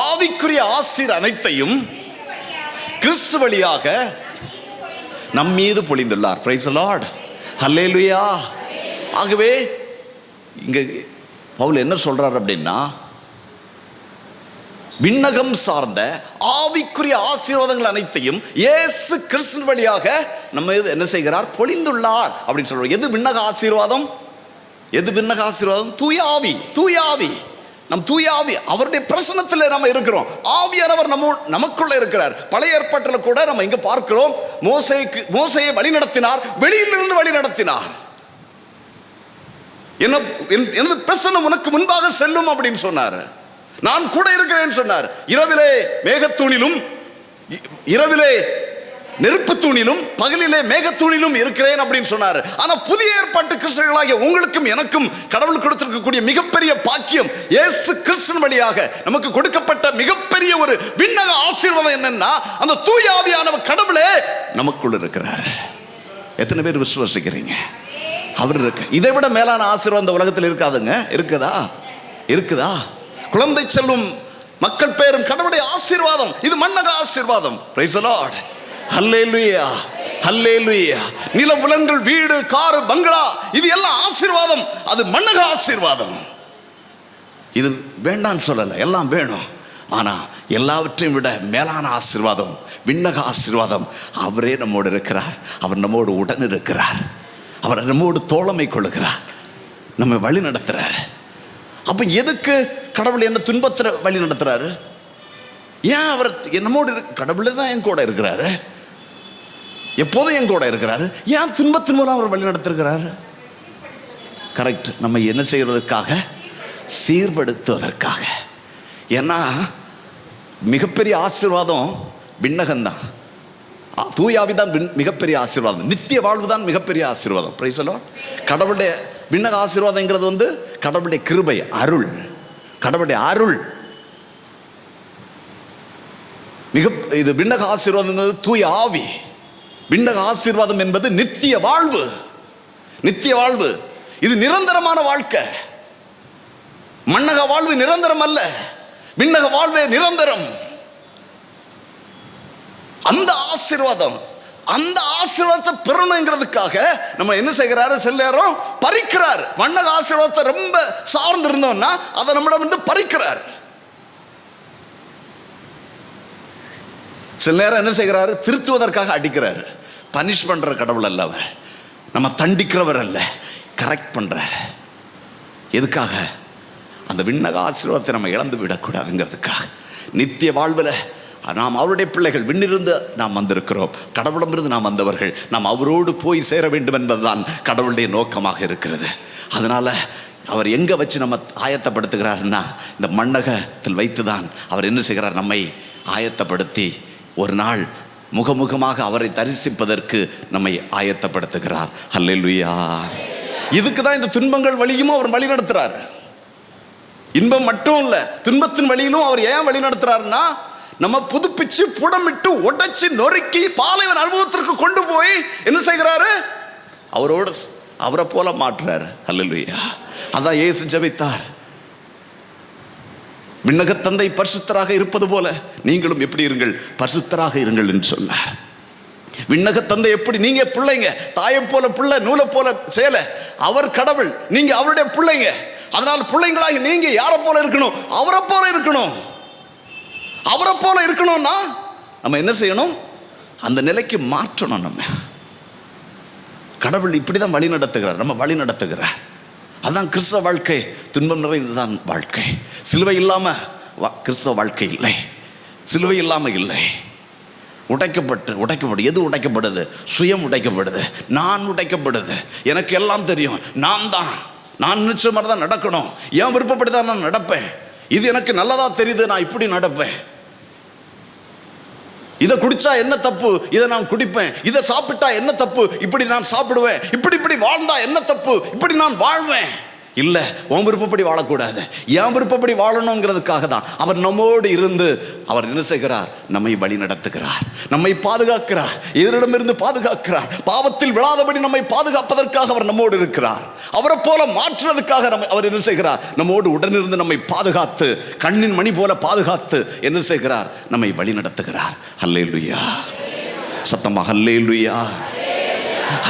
ஆவிக்குரிய ஆசீர் அனைத்தையும் கிறிஸ்து வழியாக நம் மீது பொழிந்துள்ளார். பிரைஸ் தி லார்ட், ஹல்லேலூயா. ஆகவே இங்க பவுல் என்ன சொல்றார் அப்படின்னா, விண்ணகம் சார்ந்த ஆவிக்குரிய ஆசீர்வாதங்கள் அனைத்தையும் இயேசு கிறிஸ்து வழியாக நம்ம என்ன செய்கிறார், பொழிந்துள்ளார் அப்படின்னு சொல்றோம். எது விண்ணக ஆசீர்வாதம்? எது விண்ணக ஆசீர்வாதம்? தூய ஆவி. தூய ஆவி, நம் தூய ஆவி, அவருடைய பிரசன்னத்தில் நம்ம இருக்கிறோம். ஆவியானவர் நமக்குள்ள இருக்கிறார். பழைய ஏற்பாட்டில் கூட நம்ம இங்க பார்க்கிறோம், மோசேயை வழி நடத்தினார், வெளியிலிருந்து வழி நடத்தினார். எனது பிரசன்னம் உனக்கு முன்பாக செல்லும் அப்படின்னு சொன்னார். நான் கூட இருக்கிறேன் சொன்னார். இரவிலே மேகத்தூணிலும், இரவிலே நெருப்பு தூணிலும், பகலிலே மேகத்தூணிலும் இருக்கிறேன் அப்படின்னு சொன்னார். ஆனா புதிய ஏற்பாட்டு கிறிஸ்தவர்களாகிய உங்களுக்கும் எனக்கும் கடவுள் கொடுத்திருக்கக்கூடிய மிகப்பெரிய பாக்கியம், இயேசு கிறிஸ்துவின் வழியாக நமக்கு கொடுக்கப்பட்ட மிகப்பெரிய ஒரு விண்ணக ஆசீர்வாதம் என்னன்னா, அந்த தூய ஆவியானவர் கடவுளே நமக்குள் இருக்கிறார். எத்தனை பேர் விசுவாசிக்கிறீங்க? அவர் இருக்கு. இதை விட மேலான ஆசீர்வாதம் இந்த உலகத்தில் இருக்காதுங்க. இருக்குதா? இருக்குதா? குழந்தை செல்லும் மக்கள் பேரும் கடவுளுடைய ஆசீர்வாதம். இது மண்ணக ஆசீர்வாதம். பிரைஸ் தி லார்ட், ஹல்லேலூயா, ஹல்லேலூயா. நில புலன்கள், வீடு, கார், பங்களா, இது எல்லாம் ஆசீர்வாதம். அது மண்ணக ஆசீர்வாதம். இது வேண்டான்னு சொல்லல, எல்லாம் வேணும். ஆனா எல்லாவற்றையும் விட மேலான ஆசீர்வாதம், விண்ணக ஆசீர்வாதம். அவரே நம்மோடு இருக்கிறார். அவர் நம்மோடு உடன் இருக்கிறார். அவர் நம்மோடு தோழமை கொள்ளுகிறார், நம்ம வழி நடத்துறார். அப்ப எதுக்கு கடவுள் என்ன துன்பத்தில் வழி நடத்துறாரு? ஏன் அவர் என்னமோடு கடவுளே தான் என் கூட இருக்கிறாரு, எப்போதும் என் கூட இருக்கிறாரு. ஏன் துன்பத்தின் மூலம் அவர் வழி நடத்திருக்கிறாரு? கரெக்ட், நம்ம என்ன செய்வதற்காக? சீர்படுத்துவதற்காக. ஏன்னா மிகப்பெரிய ஆசீர்வாதம் விண்ணகம்தான், தூயாவிதான் மிகப்பெரிய ஆசீர்வாதம், நித்திய வாழ்வு தான் மிகப்பெரிய ஆசீர்வாதம். Price the Lord. கடவுளுடைய விண்ணக ஆசீர்வாதங்கிறது கடவுளுடைய கிருபை, அருள், கடவுளுடைய அருள். இது விண்ணக ஆசீர்வாதம் என்பது தூய ஆவி. விண்ணக ஆசீர்வாதம் என்பது நித்திய வாழ்வு. நித்திய வாழ்வு இது நிரந்தரமான வாழ்க்கை. மண்ணக வாழ்வு நிரந்தரம் அல்ல, விண்ணக வாழ்வே நிரந்தரம். அந்த ஆசீர்வாதம், அந்த ஆசீர்வாதத்தை பெறணுங்கிறதுக்காக நம்ம என்ன செய்கிறாரு? சில நேரம் பறிக்கிறார். மண்ணக ஆசீர்வாதத்தை ரொம்ப சார்ந்து இருந்தோம்னா அதை நம்மிடம் பறிக்கிறார். சில நேரம் என்ன செய்கிறாரு? திருத்துவதற்காக அடிக்கிறார். பனிஷ் பண்ற கடவுள் அல்ல அவர், நம்ம தண்டிக்கிறவர் அல்ல, கரெக்ட் பண்றார். எதுக்காக? அந்த விண்ணக ஆசீர்வாதத்தை நம்ம இழந்து விடக்கூடாதுங்கிறதுக்காக நித்திய வாழ்வில் நாம் அவருடைய பிள்ளைகள், விண்ணிலிருந்து நாம் வந்திருக்கிறோம், கடவுளமிருந்து நாம் வந்தவர்கள், நாம் அவரோடு போய் சேர வேண்டும் என்பதுதான் கடவுளுடைய நோக்கமாக இருக்கிறது. அதனால் அவர் எங்கே வச்சு நம்ம ஆயத்தப்படுத்துகிறாருன்னா இந்த மண்ணகத்தில் வைத்து தான் அவர் என்ன செய்கிறார், நம்மை ஆயத்தப்படுத்தி ஒரு நாள் முகமுகமாக அவரை தரிசிப்பதற்கு நம்மை ஆயத்தப்படுத்துகிறார். அல்லேலூயா. இதுக்கு தான் இந்த துன்பங்கள் வழியும் அவர் வழி நடத்துகிறார். இன்பம் மட்டும் இல்லை, துன்பத்தின் வழியிலும் அவர் ஏன் வழி நடத்துகிறாருன்னா நம்ம புதுப்பிச்சு புடமிட்டு உடைச்சு நொறுக்கி பாலைவன் அனுபவத்திற்கு கொண்டு போய் என்ன செய்கிறாரு, அவரை போல மாற்றுறாரு. அல்லேலூயா. அதான் இயேசு ஜெபித்தார், விண்ணக தந்தை பரிசுத்தராக இருப்பது போல நீங்களும் எப்படி இருங்கள், பரிசுத்தராக இருங்கள் என்று சொன்னார். விண்ணக தந்தை எப்படி, நீங்க பிள்ளைங்க, தாயை போல பிள்ளை, நூலை போல சேலை, அவர் கடவுள், நீங்க அவருடைய பிள்ளைங்க. அதனால் பிள்ளைங்களாக நீங்க யாரை போல இருக்கணும், அவரை போல இருக்கணும். அவரை போல இருக்கணும்னா நம்ம என்ன செய்யணும், அந்த நிலைக்கு மாற்றணும். நம்ம கடவுள் இப்படிதான் வழி நடத்துகிறார், நம்ம வழி நடத்துகிறார். அதான் கிறிஸ்தவ வாழ்க்கை, துன்பம் நிறைந்ததான் வாழ்க்கை. சிலுவை இல்லாம கிறிஸ்தவ வாழ்க்கை இல்லை, சிலுவை இல்லாம இல்லை. உடைக்கப்பட்டு எது உடைக்கப்படுது, சுயம் உடைக்கப்படுது, நான் உடைக்கப்படுது. எனக்கு எல்லாம் தெரியும், நான் நினைச்ச மாதிரி தான் நடக்கணும், என் விருப்பப்படி தான் நான் நடப்பேன், இது எனக்கு நல்லதா தெரியுது, நான் இப்படி நடப்பேன், இதை குடிச்சா என்ன தப்பு, இதை நான் குடிப்பேன், இதை சாப்பிட்டா என்ன தப்பு, இப்படி நான் சாப்பிடுவேன், இப்படி வாழ்ந்தா என்ன தப்பு, இப்படி நான் வாழ்வேன். இல்லை, உன் விருப்பப்படி வாழக்கூடாது, என் விருப்பப்படி வாழணுங்கிறதுக்காக தான் அவர் நம்மோடு இருந்து அவர் என்ன செய்கிறார், நம்மை வழி நடத்துகிறார், நம்மை பாதுகாக்கிறார், எதிரிடமிருந்து பாதுகாக்கிறார், பாவத்தில் விழாதபடி நம்மை பாதுகாப்பதற்காக அவர் நம்மோடு இருக்கிறார். அவரை போல மாற்றுறதுக்காக அவர் என்ன செய்கிறார், நம்மோடு உடனிருந்து நம்மை பாதுகாத்து, கண்ணின் மணி போல பாதுகாத்து என்ன செய்கிறார், நம்மை வழி நடத்துகிறார். அல்லேலூயா. சத்தமாக அல்லேலூயா,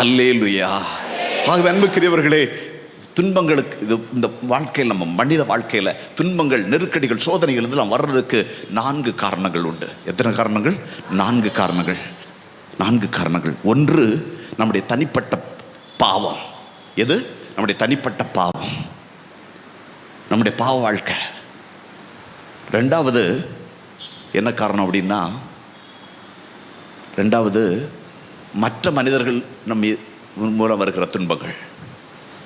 அல்லேலூயா. ஆகவே அன்புக்குரியவர்களே, துன்பங்களுக்கு இந்த வாழ்க்கையில், நம்ம மனித வாழ்க்கையில் துன்பங்கள், நெருக்கடிகள், சோதனைகள் இதெல்லாம் வர்றதுக்கு 4 காரணங்கள் உண்டு. எத்தனை காரணங்கள்? 4 காரணங்கள். 4 காரணங்கள். ஒன்று, நம்முடைய தனிப்பட்ட பாவம். எது? நம்முடைய தனிப்பட்ட பாவம், நம்முடைய பாவ வாழ்க்கை. 2வது என்ன காரணம் அப்படின்னா, 2வது மற்ற மனிதர்கள் நம்ம மூலம் வருகிற துன்பங்கள்.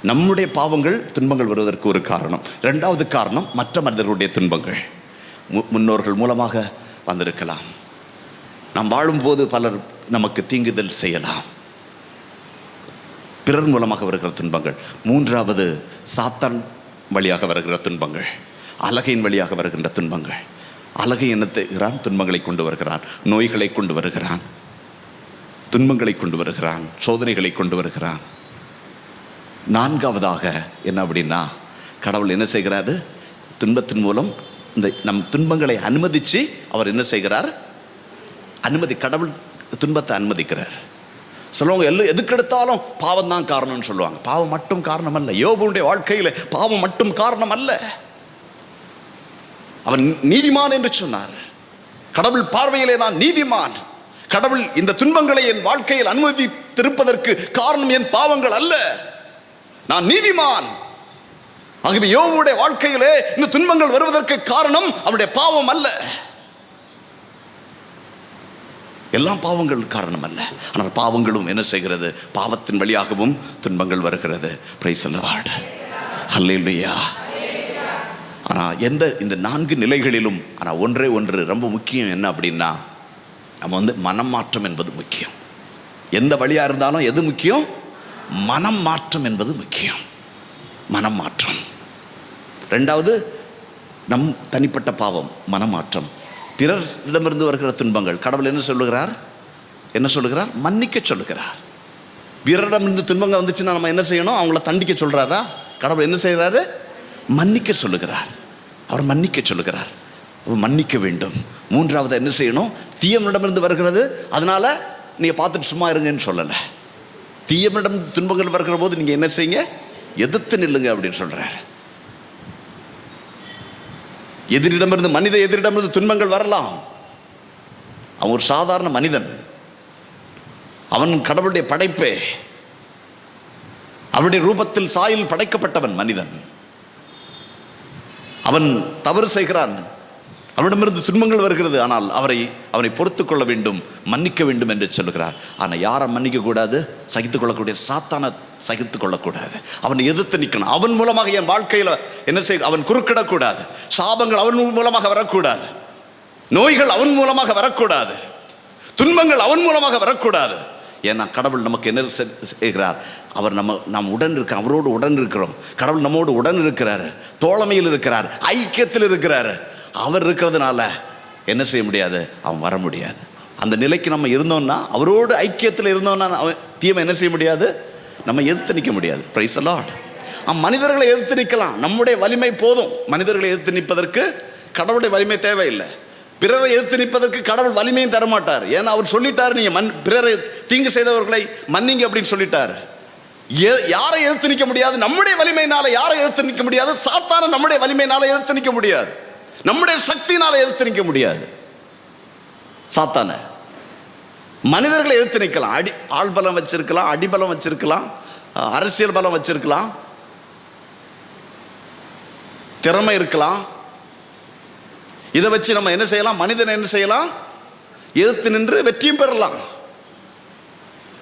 நம்முடைய பாவங்கள், துன்பங்கள் வருவதற்கு ஒரு காரணம். 2வது காரணம் மற்ற மனிதர்களுடைய துன்பங்கள். முன்னோர்கள் மூலமாக வந்திருக்கலாம், நாம் வாழும்போது பலர் நமக்கு தீங்குதல் செய்யலாம், பிறர் மூலமாக வருகிற துன்பங்கள். 3வது சாத்தான் வழியாக வருகிற துன்பங்கள், அலகையின் வழியாக வருகின்ற துன்பங்கள். அலகை என்ன செய்கிறான்? துன்பங்களை கொண்டு வருகிறான், நோய்களை கொண்டு வருகிறான், துன்பங்களை கொண்டு வருகிறான், சோதனைகளை கொண்டு வருகிறான். 4வதாக என்ன அப்படின்னா, கடவுள் என்ன செய்கிறாரு, துன்பத்தின் மூலம் இந்த நம் துன்பங்களை அனுமதித்து அவர் என்ன செய்கிறார், கடவுள் துன்பத்தை அனுமதிக்கிறார். சொல்லுவாங்க, எல்லாம் எதுக்கெடுத்தாலும் பாவம் தான் காரணம்னு சொல்லுவாங்க. பாவம் மட்டும் காரணம் அல்ல. யோபுடைய வாழ்க்கையில் பாவம் மட்டும் காரணம் அல்ல. அவன் நீதிமான் என்று சொன்னார். கடவுள் பார்வையிலே நான் நீதிமான். கடவுள் இந்த துன்பங்களை என் வாழ்க்கையில் அனுமதித்திருப்பதற்கு காரணம் என் பாவங்கள் அல்ல, நான் நீதிமான். ஆகவே யோபுடைய வாழ்க்கையிலே இந்த துன்பங்கள் வருவதற்கு காரணம் அவனுடைய பாவம் அல்ல. எல்லாம் பாவங்கள் காரணம் அல்ல, ஆனால் பாவங்களும் என்ன செய்கிறது, பாவத்தின் வழியாகவும் துன்பங்கள் வருகிறது. Praise the Lord. ஹல்லேலூயா. ஆனால் இந்த 4 நிலைகளிலும் ஆனால் ஒன்று ரொம்ப முக்கியம். என்ன அப்படின்னா, நம்ம மனம் மாற்றம் என்பது முக்கியம். எந்த வழியாக இருந்தாலும் எது முக்கியம்? மனம் மாற்றம் என்பது முக்கியம். மனம் மாற்றம். 2வது நம் தனிப்பட்ட பாவம், மனமாற்றம். பிறரிடமிருந்து வருகிற துன்பங்கள், கடவுள் என்ன சொல்லுகிறார்? மன்னிக்க சொல்லுகிறார். பிறரிடமிருந்து துன்பங்கள் வந்துச்சுன்னா நம்ம என்ன செய்யணும்? அவங்கள தண்டிக்க சொல்றாரா? கடவுள் என்ன செய்கிறாரு? மன்னிக்க சொல்லுகிறார். அவர் மன்னிக்க சொல்லுகிறார், மன்னிக்க வேண்டும். 3வது என்ன செய்யணும்? தீயவனிடமிருந்து வருகிறது, அதனால நீங்கள் பார்த்துட்டு சும்மா இருங்கன்னு சொல்லலை. தீயவனிடம் துன்பங்கள் வருகிற போது நீங்கள் என்ன செய்யுங்க? எதிர்த்து நில்லுங்க அப்படின்னு சொல்கிறார். மனித எதிரிடமிருந்து துன்பங்கள் வரலாம். அவன் ஒரு சாதாரண மனிதன், அவன் கடவுளுடைய படைப்பே, அவருடைய ரூபத்தில் சாயல் படைக்கப்பட்டவன் மனிதன். அவன் தவறு செய்கிறான், அவனிடமிருந்து துன்பங்கள் வருகிறது, ஆனால் அவனை பொறுத்து கொள்ள வேண்டும், மன்னிக்க வேண்டும் என்று சொல்லுகிறார். ஆனால் யாரை மன்னிக்க கூடாது? சகித்து கொள்ளக்கூடிய சாத்தானை சகித்து கொள்ளக்கூடாது. அவனை எதிர்த்து நிற்கணும். அவன் மூலமாக என் வாழ்க்கையில் என்ன செய்ய, அவன் குறுக்கிடக்கூடாது. சாபங்கள் அவன் மூலமாக வரக்கூடாது, நோய்கள் அவன் மூலமாக வரக்கூடாது, துன்பங்கள் அவன் மூலமாக வரக்கூடாது. ஏன்னா கடவுள் நமக்கு என்ன செய்கிறார்? அவர் நாம் உடன் இருக்கிறோம், அவரோடு உடன் இருக்கிறோம். கடவுள் நம்மோடு உடன் இருக்கிறார், தோழமையில் இருக்கிறார், ஐக்கியத்தில் இருக்கிறார். அவர் இருக்கிறதுனால என்ன செய்ய முடியாது? அவன் வர முடியாது. அந்த நிலைக்கு நம்ம இருந்தோம்னா, அவரோடு ஐக்கியத்தில் இருந்தோம்னா, அவன் தீமை என்ன செய்ய முடியாது? நம்ம எதிர்த்து நிற்க முடியாது. Price the Lord. மனிதர்களை எதிர்த்து நிற்கலாம், நம்முடைய வலிமை போதும். மனிதர்களை எதிர்த்து நிற்பதற்கு கடவுளுடைய வலிமை தேவையில்லை. பிறரை எதிர்த்து நிற்பதற்கு கடவுள் வலிமையும் தரமாட்டார். ஏன்னா அவர் சொல்லிட்டார், நீங்கள் பிறரை தீங்கு செய்தவர்களை மன்னிங்க அப்படின்னு சொல்லிட்டார். யாரை எதிர்த்து நிற்க முடியாது? நம்முடைய வலிமையினால யாரை எதிர்த்து நிற்க முடியாது? சாத்தான நம்முடைய வலிமையினால எதிர்த்து நிற்க முடியாது, நம்முடைய சக்தியினால எதிர்த்து நிற்க முடியாது. சாத்தான மனிதர்களை எதிர்த்து நிற்கலாம். ஆள் பலம் வச்சிருக்கலாம், அடிபலம் வச்சிருக்கலாம், அரசியல் பலம் வச்சிருக்கலாம், திறமை இருக்கலாம். இதை வச்சு நம்ம என்ன செய்யலாம்? மனிதனை என்ன செய்யலாம்? எதிர்த்து நின்று வெற்றியும் பெறலாம்.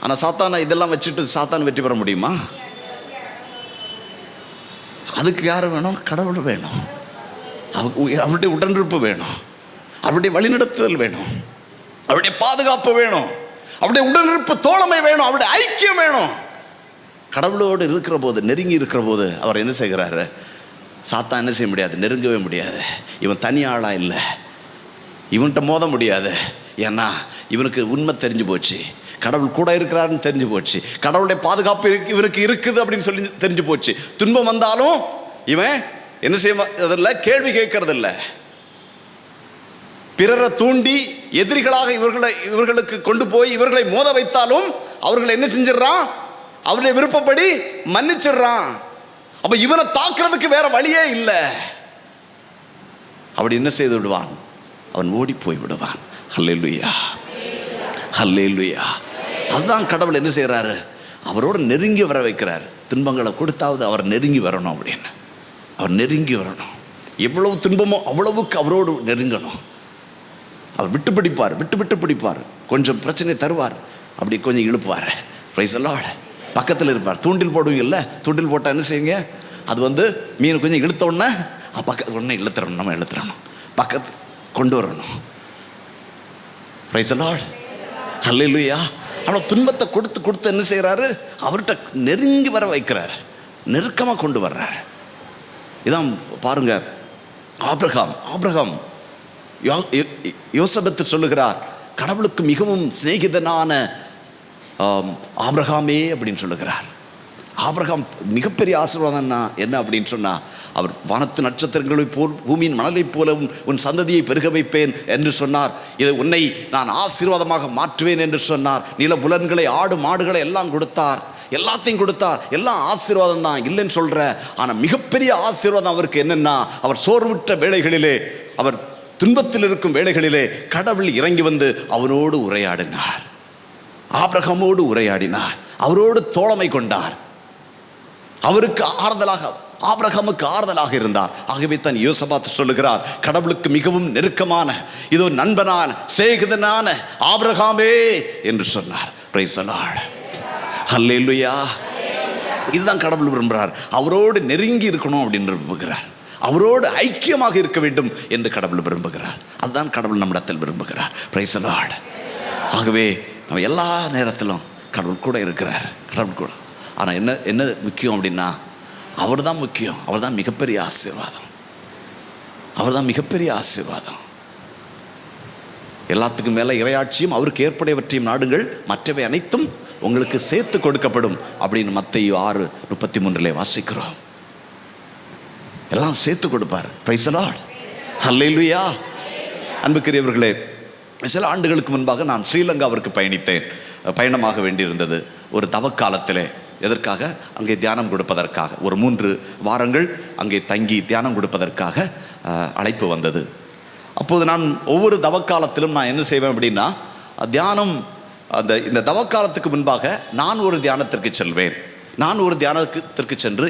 ஆனால் சாத்தான இதெல்லாம் வச்சுட்டு சாத்தான் வெற்றி பெற முடியுமா? அதுக்கு யார் வேணும்? கடவுள் வேணும். அவருடைய உடனிருப்பு வேணும், அவருடைய வழிநடத்துதல் வேணும், அவருடைய பாதுகாப்பு வேணும், அவருடைய உடனிருப்பு தோழமை வேணும், அவருடைய ஐக்கியம் வேணும். கடவுளோடு இருக்கிற போது, நெருங்கி இருக்கிற போது அவர் என்ன செய்கிறாரு? சாத்தான் என்ன செய்ய முடியாது? நெருங்கவே முடியாது. இவன் தனி ஆளாக இல்லை, இவன்கிட்ட மோத முடியாது. ஏன்னா இவனுக்கு உண்மை தெரிஞ்சு போச்சு, கடவுள் கூட இருக்கிறாருன்னு தெரிஞ்சு போச்சு, கடவுளுடைய பாதுகாப்பு இவனுக்கு இருக்குது அப்படின்னு சொல்லி தெரிஞ்சு போச்சு. துன்பம் வந்தாலும் இவன் என்ன செய்ய கேள்வி கேட்கறதில்ல. பிறரை தூண்டி எதிரிகளாக இவர்களுக்கு கொண்டு போய் இவர்களை மோத வைத்தாலும் அவர்களை என்ன செஞ்சிடறான்? அவருடைய விருப்பப்படி மன்னிச்சிடுறான். அப்ப இவனை தாக்குறதுக்கு வேற வழியே இல்லை. அப்படி என்ன செய்து விடுவான்? அவன் ஓடி போய் விடுவான். ஹல்லேலூயா, ஹல்லேலூயா. அதுதான் கடவுள் என்ன செய்யறாரு? அவரோடு நெருங்கி வர வைக்கிறார். துன்பங்களை கொடுத்தாவது அவர் நெருங்கி வரணும் அப்படின்னு. அவர் நெருங்கி வரணும். எவ்வளவு துன்பமோ அவ்வளவுக்கு அவரோடு நெருங்கணும். அவர் விட்டு பிடிப்பார், கொஞ்சம் பிரச்சனை தருவார், அப்படி கொஞ்சம் இழுப்பார். Price the Lord. பக்கத்தில் இருப்பார். தூண்டில் போடுவீங்கல்ல, தூண்டில் போட்டால் என்ன செய்யுங்க? அது மீன் கொஞ்சம் இழுத்தோடனே பக்கத்து உடனே இழுத்துறணும், நம்ம இழுத்துறணும், பக்கத்து கொண்டு வரணும். Price the Lord, hallelujah. ஆனால் துன்பத்தை கொடுத்து என்ன செய்கிறாரு? அவர்கிட்ட நெருங்கி வர வைக்கிறார், நெருக்கமாக கொண்டு வர்றார். இதான் பாருங்க, ஆபிரகாம் யோசபத்து சொல்லுகிறார், கடவுளுக்கு மிகவும் சிநேகிதனான ஆபிரகாமே அப்படின்னு சொல்லுகிறார். ஆபிரகாம் மிகப்பெரிய ஆசீர்வாதம் என்ன அப்படின்னு சொன்னால், அவர் வானத்து நட்சத்திரங்களை போல் பூமியின் மணலை போலவும் உன் சந்ததியை பெருக வைப்பேன் என்று சொன்னார். இதை உன்னை நான் ஆசீர்வாதமாக மாற்றுவேன் என்று சொன்னார். நில புலன்களை, ஆடு மாடுகளை எல்லாம் கொடுத்தார், எல்லாத்தையும் கொடுத்தார். எல்லாம் ஆசீர்வாதம் தான், இல்லைன்னு சொல்ற. ஆனால் மிகப்பெரிய ஆசீர்வாதம் அவருக்கு என்னன்னா, அவர் சோர்வுற்ற வேளைகளிலே, அவர் துன்பத்தில் இருக்கும் வேளைகளிலே கடவுள் இறங்கி வந்து அவனோடு உரையாடினார், ஆபிரகாமோடு உரையாடினார், அவரோடு தோழமை கொண்டார், அவருக்கு ஆறுதலாக, ஆபிரகாமுக்கு ஆறுதலாக இருந்தார். ஆகவே தான் யோசபாத் சொல்லுகிறார், கடவுளுக்கு மிகவும் நெருக்கமான, இதோ நண்பனான, சிநேகிதனான ஆபிரகாமே என்று சொன்னார். பிரைஸ் தி லார்ட், ஹல்லேலூயா. இதுதான் கடவுள் விரும்புகிறார். அவரோடு நெருங்கி இருக்கணும் அப்படின்னு விரும்புகிறார், அவரோடு ஐக்கியமாக இருக்க வேண்டும் என்று கடவுள் விரும்புகிறார். அதுதான் கடவுள் நம்மிடத்தில் விரும்புகிறார். Price the Lord. ஆகவே நம்ம எல்லா நேரத்திலும் கடவுள் கூட இருக்கிறார், கடவுள் கூட. ஆனால் என்ன முக்கியம் அப்படின்னா, அவர் தான் முக்கியம். அவர் தான் மிகப்பெரிய ஆசீர்வாதம், அவர் தான் மிகப்பெரிய ஆசீர்வாதம். எல்லாத்துக்கும் மேலே இறையாட்சியும் அவருக்கு ஏற்படையவற்றையும் நாடுங்கள், மற்றவை அனைத்தும் உங்களுக்கு சேர்த்து கொடுக்கப்படும் அப்படின்னு மத்தேயு 6:33 வாசிக்கிறோம். எல்லாம் சேர்த்து கொடுப்பார். பிரைஸ் தி லார்ட், ஹல்லேலூயா. அன்புக்குரியவர்களே, சில ஆண்டுகளுக்கு முன்பாக நான் ஸ்ரீலங்காவிற்கு பயணமாக வேண்டியிருந்தது. ஒரு தவக்காலத்திலே, எதற்காக? அங்கே தியானம் கொடுப்பதற்காக. ஒரு 3 வாரங்கள் அங்கே தங்கி தியானம் கொடுப்பதற்காக அழைப்பு வந்தது. அப்போது நான் ஒவ்வொரு தவக்காலத்திலும் நான் என்ன செய்வேன் அப்படின்னா, தியானம் இந்த தவக்காலத்துக்கு முன்பாக நான் ஒரு தியானத்திற்கு செல்வேன். நான் ஒரு தியானத்திற்கு சென்று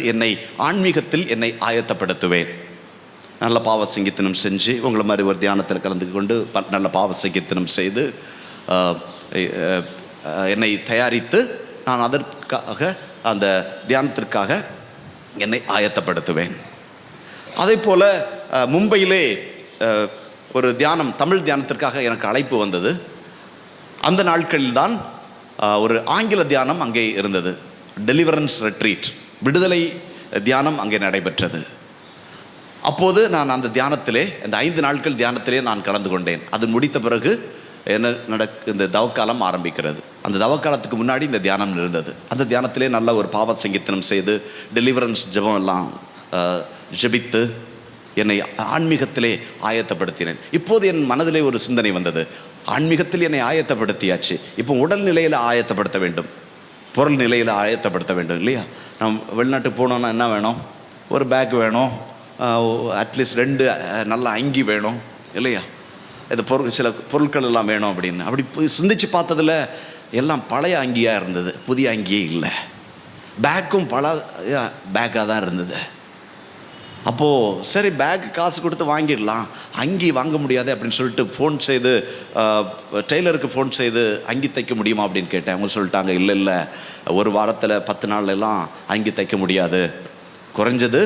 ஆன்மீகத்தில் என்னை ஆயத்தப்படுத்துவேன். நல்ல பாவ சங்கீர்த்தனம் செஞ்சு உங்களை மாதிரி ஒரு தியானத்தில் கலந்து கொண்டு நல்ல பாவ சங்கீர்த்தனம் செய்து என்னை தயாரித்து நான் அதற்காக அந்த தியானத்திற்காக என்னை ஆயத்தப்படுத்துவேன். அதே போல் மும்பையிலே ஒரு தியானம், தமிழ் தியானத்திற்காக எனக்கு அழைப்பு வந்தது. அந்த நாட்களில்தான் ஒரு ஆங்கில தியானம் அங்கே இருந்தது. டெலிவரன்ஸ் ரெட்ரீட், விடுதலை தியானம் அங்கே நடைபெற்றது. அப்போது நான் அந்த தியானத்திலே, அந்த 5 நாட்கள் தியானத்திலே நான் கலந்து கொண்டேன். அது முடித்த பிறகு என்ன இந்த தவக்காலம் ஆரம்பிக்கிறது. அந்த தவக்காலத்துக்கு முன்னாடி இந்த தியானம் இருந்தது. அந்த தியானத்திலே நல்ல ஒரு பாவ சங்கீர்த்தனம் செய்து டெலிவரன்ஸ் ஜெபம் எல்லாம் ஜெபித்து என்னை ஆன்மீகத்திலே ஆயத்தப்படுத்தினேன். இப்போது என் மனதிலே ஒரு சிந்தனை வந்தது. ஆன்மீகத்தில் என்னை ஆயத்தப்படுத்தியாச்சு, இப்போ உடல் நிலையில் ஆயத்தப்படுத்த வேண்டும், பொருள் நிலையில் ஆயத்தப்படுத்த வேண்டும் இல்லையா? நம்ம வெளிநாட்டுக்கு போனோன்னா என்ன வேணும்? ஒரு பேக் வேணும், அட்லீஸ்ட் 2 நல்ல அங்கி வேணும் இல்லையா? இது சில பொருட்கள் எல்லாம் வேணும் அப்படின்னு. அப்படி சிந்திச்சு பார்த்ததில் எல்லாம் பழைய அங்கியாக இருந்தது, புதிய அங்கியே இல்லை. பேக்கும் பழைய பேக்காக தான் இருந்தது. அப்போது சரி, பேக் காசு கொடுத்து வாங்கிடலாம், அங்கி வாங்க முடியாது அப்படின்னு சொல்லிட்டு ஃபோன் செய்து டெய்லருக்கு ஃபோன் செய்து அங்கி தைக்க முடியுமா அப்படின்னு கேட்டேன். அவங்க சொல்லிட்டாங்க, இல்லை ஒரு வாரத்தில் 10 நாள்லாம் அங்கி தைக்க முடியாது, குறைஞ்சது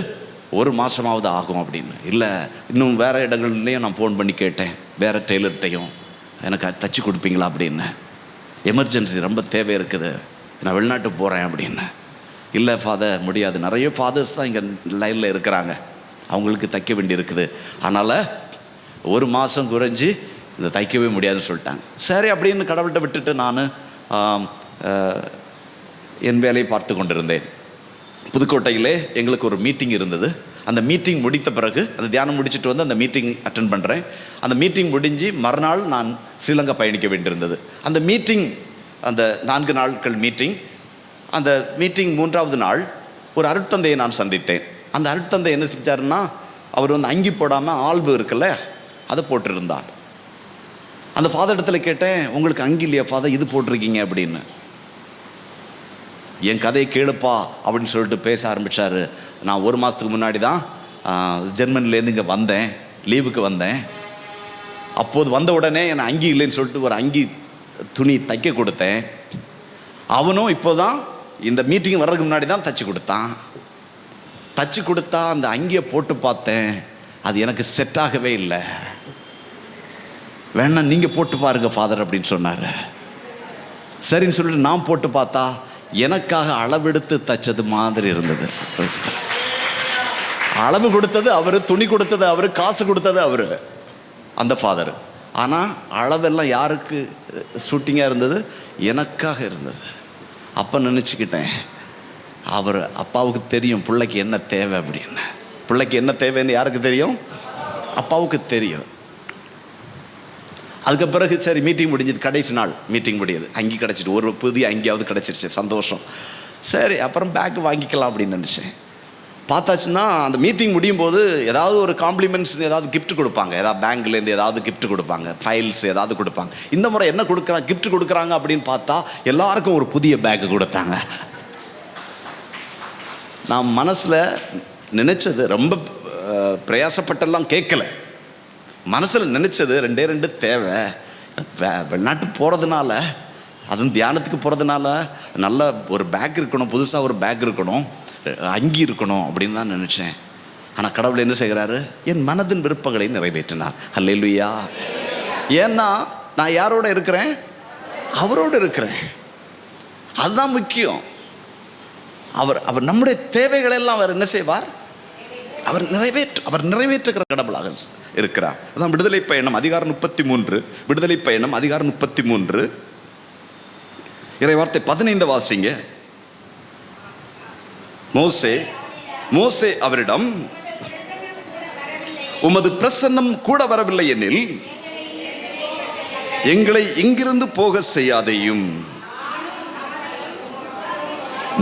1 மாதமாவது ஆகும் அப்படின்னு. இல்லை, இன்னும் வேறு இடங்கள்லேயும் நான் ஃபோன் பண்ணி கேட்டேன், வேறு டெய்லர்கிட்டையும், எனக்கு தைச்சி கொடுப்பீங்களா அப்படின்னு. எமர்ஜென்சி ரொம்ப தேவை இருக்குது, நான் வெளிநாட்டுக்கு போகிறேன் அப்படின்னு. இல்லை ஃபாதர் முடியாது, நிறைய ஃபாதர்ஸ் தான் இங்கே லைனில் இருக்கிறாங்க, அவங்களுக்கு தைக்க வேண்டி இருக்குது, அதனால் 1 மாதம் குறைஞ்சி இந்த தைக்கவே முடியாதுன்னு சொல்லிட்டாங்க. சரி அப்படின்னு கடவுள்கிட்ட விட்டுட்டு நான் என் வேலையை பார்த்து கொண்டிருந்தேன். புதுக்கோட்டையிலே எங்களுக்கு ஒரு மீட்டிங் இருந்தது. அந்த மீட்டிங் முடித்த பிறகு, அந்த தியானம் முடிச்சுட்டு வந்து அந்த மீட்டிங் அட்டென்ட் பண்ணுறேன். அந்த மீட்டிங் முடிஞ்சு மறுநாள் நான் ஸ்ரீலங்கா பயணிக்க வேண்டியிருந்தது. அந்த மீட்டிங், அந்த 4 நாட்கள் மீட்டிங், அந்த மீட்டிங் 3வது நாள் ஒரு அருட்தந்தையை நான் சந்தித்தேன். அந்த அருட்தந்தை என்ன செஞ்சாருன்னா, அவர் வந்து அங்கி போடாமல் ஆல்பு இருக்குல்ல, அதை போட்டிருந்தார். அந்த ஃபாதர் இடத்துல கேட்டேன், உங்களுக்கு அங்கி இல்லையா ஃபாதர், இது போட்டிருக்கீங்க அப்படின்னு. என் கதையை கேளுப்பா அப்படின்னு சொல்லிட்டு பேச ஆரம்பித்தார். நான் 1 மாதத்துக்கு முன்னாடி தான் ஜெர்மனிலேருந்து இங்கே வந்தேன், லீவுக்கு வந்தேன். அப்போது வந்த உடனே என்னை அங்கி இல்லைன்னு சொல்லிட்டு ஒரு அங்கி துணி தைக்க கொடுத்தேன். அவனும் இப்போ தான் இந்த மீட்டிங் வர்றதுக்கு முன்னாடி தான் தைச்சி கொடுத்தான். தைச்சி கொடுத்தா அந்த அங்கியை போட்டு பார்த்தேன், அது எனக்கு செட் ஆகவே இல்லை. வேணா நீங்கள் போட்டு பாருங்க ஃபாதர் அப்படின்னு சொன்னார். சரின்னு சொல்லிட்டு நான் போட்டு பார்த்தா எனக்காக அளவெடுத்து தைச்சது மாதிரி இருந்தது. அளவு கொடுத்தது அவர், துணி கொடுத்தது அவர், காசு கொடுத்தது அவர், அந்த ஃபாதர். ஆனால் அளவெல்லாம் யாருக்கு ஷூட்டிங்காக இருந்தது? எனக்காக இருந்தது. அப்போ நினச்சிக்கிட்டேன், அவர் அப்பாவுக்கு தெரியும் பிள்ளைக்கு என்ன தேவை அப்படின்னு. பிள்ளைக்கு என்ன தேவைன்னு யாருக்கு தெரியும்? அப்பாவுக்கு தெரியும். அதுக்கு பிறகு சரி மீட்டிங் முடிஞ்சது, கடைசி நாள் மீட்டிங் முடியுது, அங்கி கிடச்சிட்டு, ஒரு புதிய அங்கியாவது கிடச்சிருச்சு, சந்தோஷம். சரி அப்புறம் பேக் வாங்கிக்கலாம் அப்படின்னு நினச்சேன். பார்த்தாச்சுன்னா அந்த மீட்டிங் முடியும் போது ஏதாவது ஒரு காம்ப்ளிமெண்ட்ஸ், ஏதாவது கிஃப்ட் கொடுப்பாங்க, ஏதாவது பேங்க்லேருந்து ஏதாவது கிஃப்ட் கொடுப்பாங்க, ஃபைல்ஸ் ஏதாவது கொடுப்பாங்க. இந்த முறை என்ன கொடுக்குறாங்க, கிஃப்ட் கொடுக்குறாங்க அப்படின்னு பார்த்தா எல்லாருக்கும் ஒரு புதிய பேக்கு கொடுத்தாங்க. நான் மனசில் நினச்சது, ரொம்ப பிரயாசப்பட்டெல்லாம் கேட்கல, மனசில் நினச்சது 2 தேவை. வெளிநாட்டுக்கு போகிறதுனால, அதுவும் தியானத்துக்கு போகிறதுனால நல்ல ஒரு பேக் இருக்கணும், புதுசாக ஒரு பேக் இருக்கணும், அங்கி இருக்கணும் அப்படின்னு தான் நினச்சேன். ஆனால் கடவுள் என்ன செய்கிறாரு? என் மனதின் விருப்பங்களை நிறைவேற்றினார். அல்லேலூயா. ஏன்னா நான் யாரோட இருக்கிறேன்? அவரோடு இருக்கிறேன். அதுதான் முக்கியம். அவர் நம்முடைய தேவைகளெல்லாம் அவர் என்ன செய்வார்? அவர் நிறைவேற்றுகிற கடவுளாக இருக்கிறார். அதான் விடுதலை பயணம் அதிகாரம் 33, விடுதலை பயணம் அதிகாரம் 33 இறைவார்த்தை 15 வாசிங்க. மோசே அவரிடம், உமது பிரசன்னம் கூட வரவில்லை எனில் எங்களை இங்கிருந்து போக செய்யாதையும்,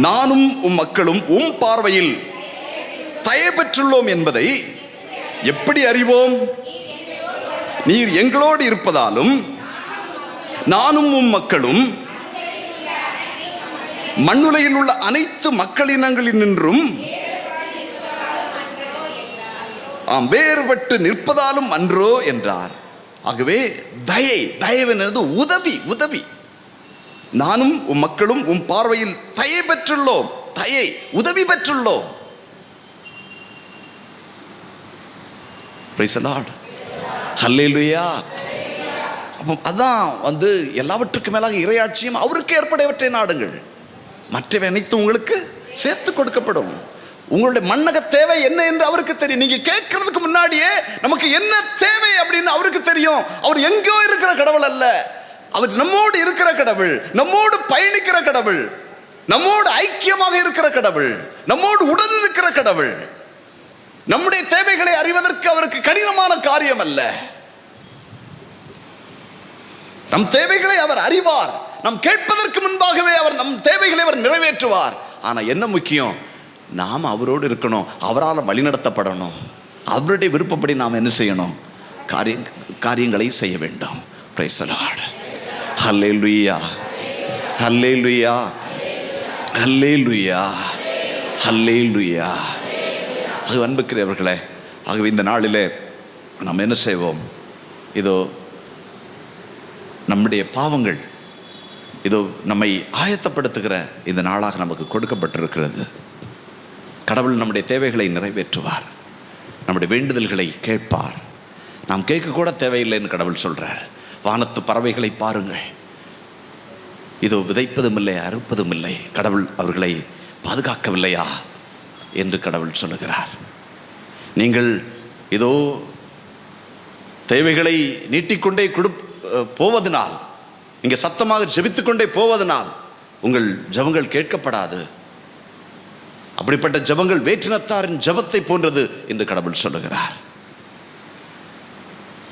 நானும் உம் மக்களும் உம் பார்வையில் தயை பெற்றுள்ளோம் என்பதை எப்படி அறிவோம்? நீர் எங்களோடு இருப்பதாலும் நானும் உம் மக்களும் மண்ணுலகில் உள்ள அனைத்து மக்களினங்களில் நின்றும் வேறுபட்டு நிற்பதாலும் அன்றோ என்றார். ஆகவே தயவெனது உதவி. நானும் உம் மக்களும் உம் பார்வையில் தயை பெற்றுள்ளோம், உதவி பெற்றுள்ளோம். Praise the Lord. Hallelujah. அப்போ அதான் எல்லாவற்றுக்கும் மேலாக இறையாட்சியும் அவருக்கு ஏற்படவற்றை நாடுங்கள், மற்றவை அனைத்தும் உங்களுக்கு சேர்த்து கொடுக்கப்படும். உங்களுடைய மண்ணக தேவை என்ன என்று அவருக்கு தெரியும். நீங்க கேட்கறதுக்கு முன்னாடியே நமக்கு என்ன தேவை அப்படின்னு அவருக்கு தெரியும். அவர் எங்கோ இருக்கிற கடவுள் அல்ல, அவர் நம்மோடு இருக்கிற கடவுள், நம்மோடு பயணிக்கிற கடவுள், நம்மோடு ஐக்கியமாக இருக்கிற கடவுள், நம்மோடு உடன் இருக்கிற கடவுள். நம்முடைய தேவைகளை அறிவதற்கு அவருக்கு கடினமான காரியம் அல்ல. நம் தேவைகளை அவர் அறிவார். நாம் கேட்பதற்கு முன்பாகவே அவர் நம் தேவைகளை அவர் நிறைவேற்றுவார். ஆனா என்ன முக்கியம்? நாம் அவரோடு இருக்கணும், அவரால் வழிநடத்தப்படணும். அவருடைய விருப்பப்படி நாம் என்ன செய்யணும்? காரியங்களை செய்ய வேண்டும். Praise the Lord. Hallelujah. Hallelujah. Hallelujah. Hallelujah. அது அன்புக்குரியவர்களே, ஆகவே இந்த நாளிலே நாம் என்ன செய்வோம்? இதோ நம்முடைய பாவங்கள் இதோ நம்மை ஆயத்தப்படுத்துகிற இந்த நாளாக நமக்கு கொடுக்கப்பட்டிருக்கிறது. கடவுள் நம்முடைய தேவைகளை நிறைவேற்றுவார், நம்முடைய வேண்டுதல்களை கேட்பார். நாம் கேட்கக்கூட தேவையில்லைன்னு கடவுள் சொல்கிறார். வானத்து பறவைகளை பாருங்கள், இதோ விதைப்பதும் இல்லை, அறுப்பதும் இல்லை, கடவுள் அவர்களை பாதுகாக்கவில்லையா என்று கடவுள் சொல்லுகிறார். நீங்கள் இதோ தேவைகளை நீட்டிக்கொண்டே போவதனால், நீங்கள் சத்தமாக ஜெபித்துக்கொண்டே போவதனால் உங்கள் ஜெபங்கள் கேட்கப்படாது. அப்படிப்பட்ட ஜெபங்கள் வேற்றினத்தாரின் ஜெபத்தை போன்றது என்று கடவுள் சொல்லுகிறார்.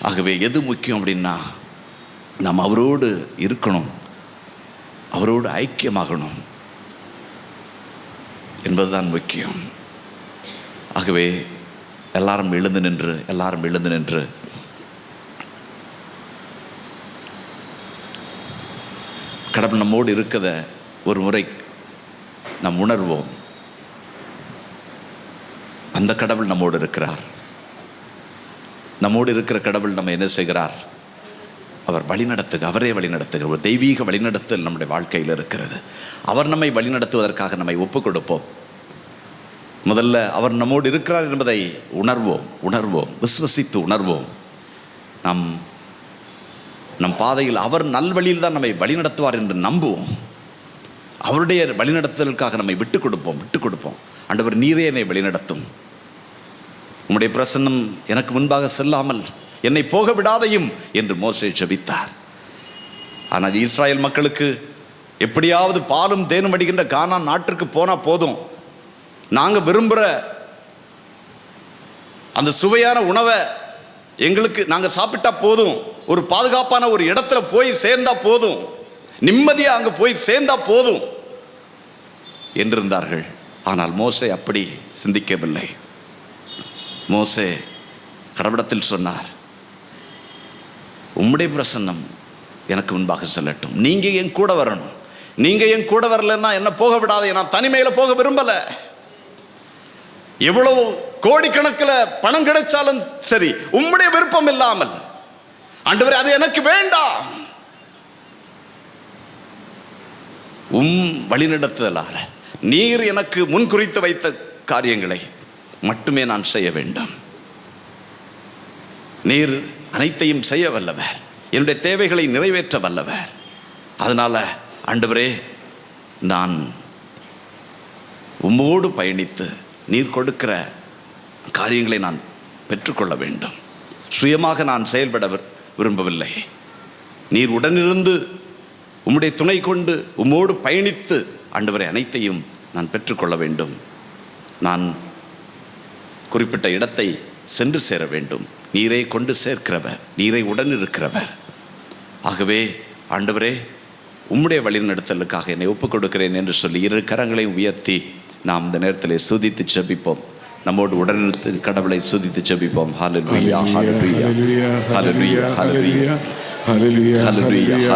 ஆகவே எது முக்கியம் அப்படின்னா, நாம் அவரோடு இருக்கணும், அவரோடு ஐக்கியமாகணும் என்பதுதான் முக்கியம். ஆகவே எல்லாரும் எழுந்து நின்று கடவுள் நம்மோடு இருக்கத ஒரு முறை நாம் உணர்வோம். அந்த கடவுள் நம்மோடு இருக்கிறார். நம்மோடு இருக்கிற கடவுள் நம்ம என்ன செய்கிறார்? அவர் அவரே வழிநடத்துகிற ஒரு தெய்வீக வழிநடத்தல் நம்முடைய வாழ்க்கையில் இருக்கிறது. அவர் நம்மை வழிநடத்துவதற்காக நம்மை ஒப்புக் கொடுப்போம். முதல்ல அவர் நம்மோடு இருக்கிறார் என்பதை உணர்வோம், விசுவசித்து உணர்வோம். நம் பாதையில் அவர் நல்வழியில் தான் நம்மை வழிநடத்துவார் என்று நம்புவோம். அவருடைய வழிநடத்தலுக்காக நம்மை விட்டு கொடுப்போம். ஆண்டவர், நீரே என்னை வழிநடத்தும், உம்முடைய பிரசன்னம் எனக்கு முன்பாக செல்லாமல் என்னை போக விடாதையும் என்று மோசே ஜெபித்தார். ஆனால் இஸ்ராயேல் மக்களுக்கு எப்படியாவது பாலும் தேனும் அடிக்கின்ற கானான் நாட்டிற்கு போனால் போதும், நாங்கள் விரும்புகிற அந்த சுவையான உணவை நாங்கள் சாப்பிட்டா போதும், ஒரு பாதுகாப்பான ஒரு இடத்துல போய் சேர்ந்தா போதும், நிம்மதியாக அங்கே போய் சேர்ந்தா போதும் என்றிருந்தார்கள். ஆனால் மோசே அப்படி சிந்திக்கவில்லை. மோசே கடவுளிடத்தில் சொன்னார், உம்முடைய பிரசன்னம் எனக்கு முன்பாக செல்லட்டும், நீங்கள் என் கூட வரணும். நீங்கள் என் கூட வரலன்னா என்ன போக விடாதே, நான் தனிமையில் போக விரும்பலை. எவ்வளவு கோடிக்கணக்கில் பணம் கிடைச்சாலும் சரி, உம்முடைய விருப்பம் இல்லாமல் ஆண்டவரே அது எனக்கு வேண்டாம். வழிநடத்துதலால் நீர் எனக்கு முன்குறித்து வைத்த காரியங்களை மட்டுமே நான் செய்ய வேண்டும். நீர் அனைத்தையும் செய்ய வல்லவர், என்னுடைய தேவைகளை நிறைவேற்ற வல்லவர். அதனால ஆண்டவரே, நான் உம்மோடு பயணித்து நீர் கொடுக்கிற காரியங்களை நான் பெற்றுக்கொள்ள வேண்டும். சுயமாக நான் செயல்பட விரும்பவில்லை. நீர் உடனிருந்து உம்முடைய துணை கொண்டு உம்மோடு பயணித்து ஆண்டவரை அனைத்தையும் நான் பெற்றுக்கொள்ள வேண்டும். நான் குறிப்பிட்ட இடத்தை சென்று சேர வேண்டும். நீரை கொண்டு சேர்க்கிறவர், நீரை உடன் இருக்கிறவர். ஆகவே ஆண்டவரே, உம்முடைய வழிநடத்தலுக்காக என்னை ஒப்புக் கொடுக்கிறேன் என்று சொல்லி இரு கரங்களை உயர்த்தி நாம் இந்த நேரத்தில் சுதித்து ஜெபிப்போம். நம்மோடு உடனிருந்து கடவுளை சுதித்து ஜெபிப்போம். ஹல்லேலூயா, ஹல்லேலூயா, ஹல்லேலூயா, ஹல்லேலூயா, ஹல்லேலூயா, ஹல்லேலூயா,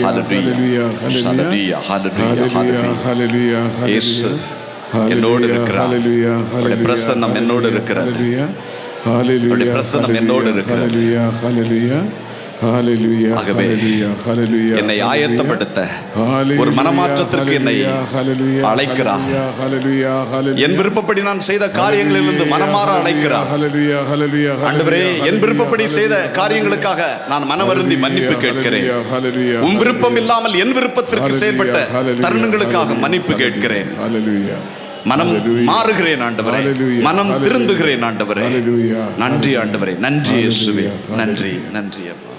ஹல்லேலூயா, ஹல்லேலூயா, ஹல்லேலூயா, ஹல்லேலூயா. இயேசு என்னோடு இருக்கிறார். அவருடைய பிரசன்னம் என்னோடு இருக்கிறது. Hallelujah. அவருடைய பிரசன்னம் என்னோடு இருக்கிறது. Hallelujah. Hallelujah. Hallelujah. ஆகவே Hallelujah. Hallelujah. என்னை ஆயத்தப்படுத்த Hallelujah. ஒரு மனமாற்றத்திற்கு என்னை Hallelujah. அழைக்கிறார். Hallelujah. Hallelujah. என் விருப்பப்படி நான் செய்த காரியங்களிலிருந்து மனமாற அழைக்கிறார். Hallelujah. Hallelujah. ஆண்டவரே, என் விருப்பப்படி செய்த காரியங்களுக்காக நான் மனவருந்தி மன்னிப்பு கேட்கிறேன். Hallelujah. உன் விருப்பம் இல்லாமல் என் விருப்பத்திற்கு செயல்பட்ட தருணங்களுக்காக மன்னிப்பு கேட்கிறேன். Hallelujah. மனம் மாறுகிறேன் ஆண்டவரே, மனம் திருந்துகிறேன் ஆண்டவரே. நன்றி ஆண்டவரே, நன்றி இயேசுவே, நன்றி நன்றி அப்பா.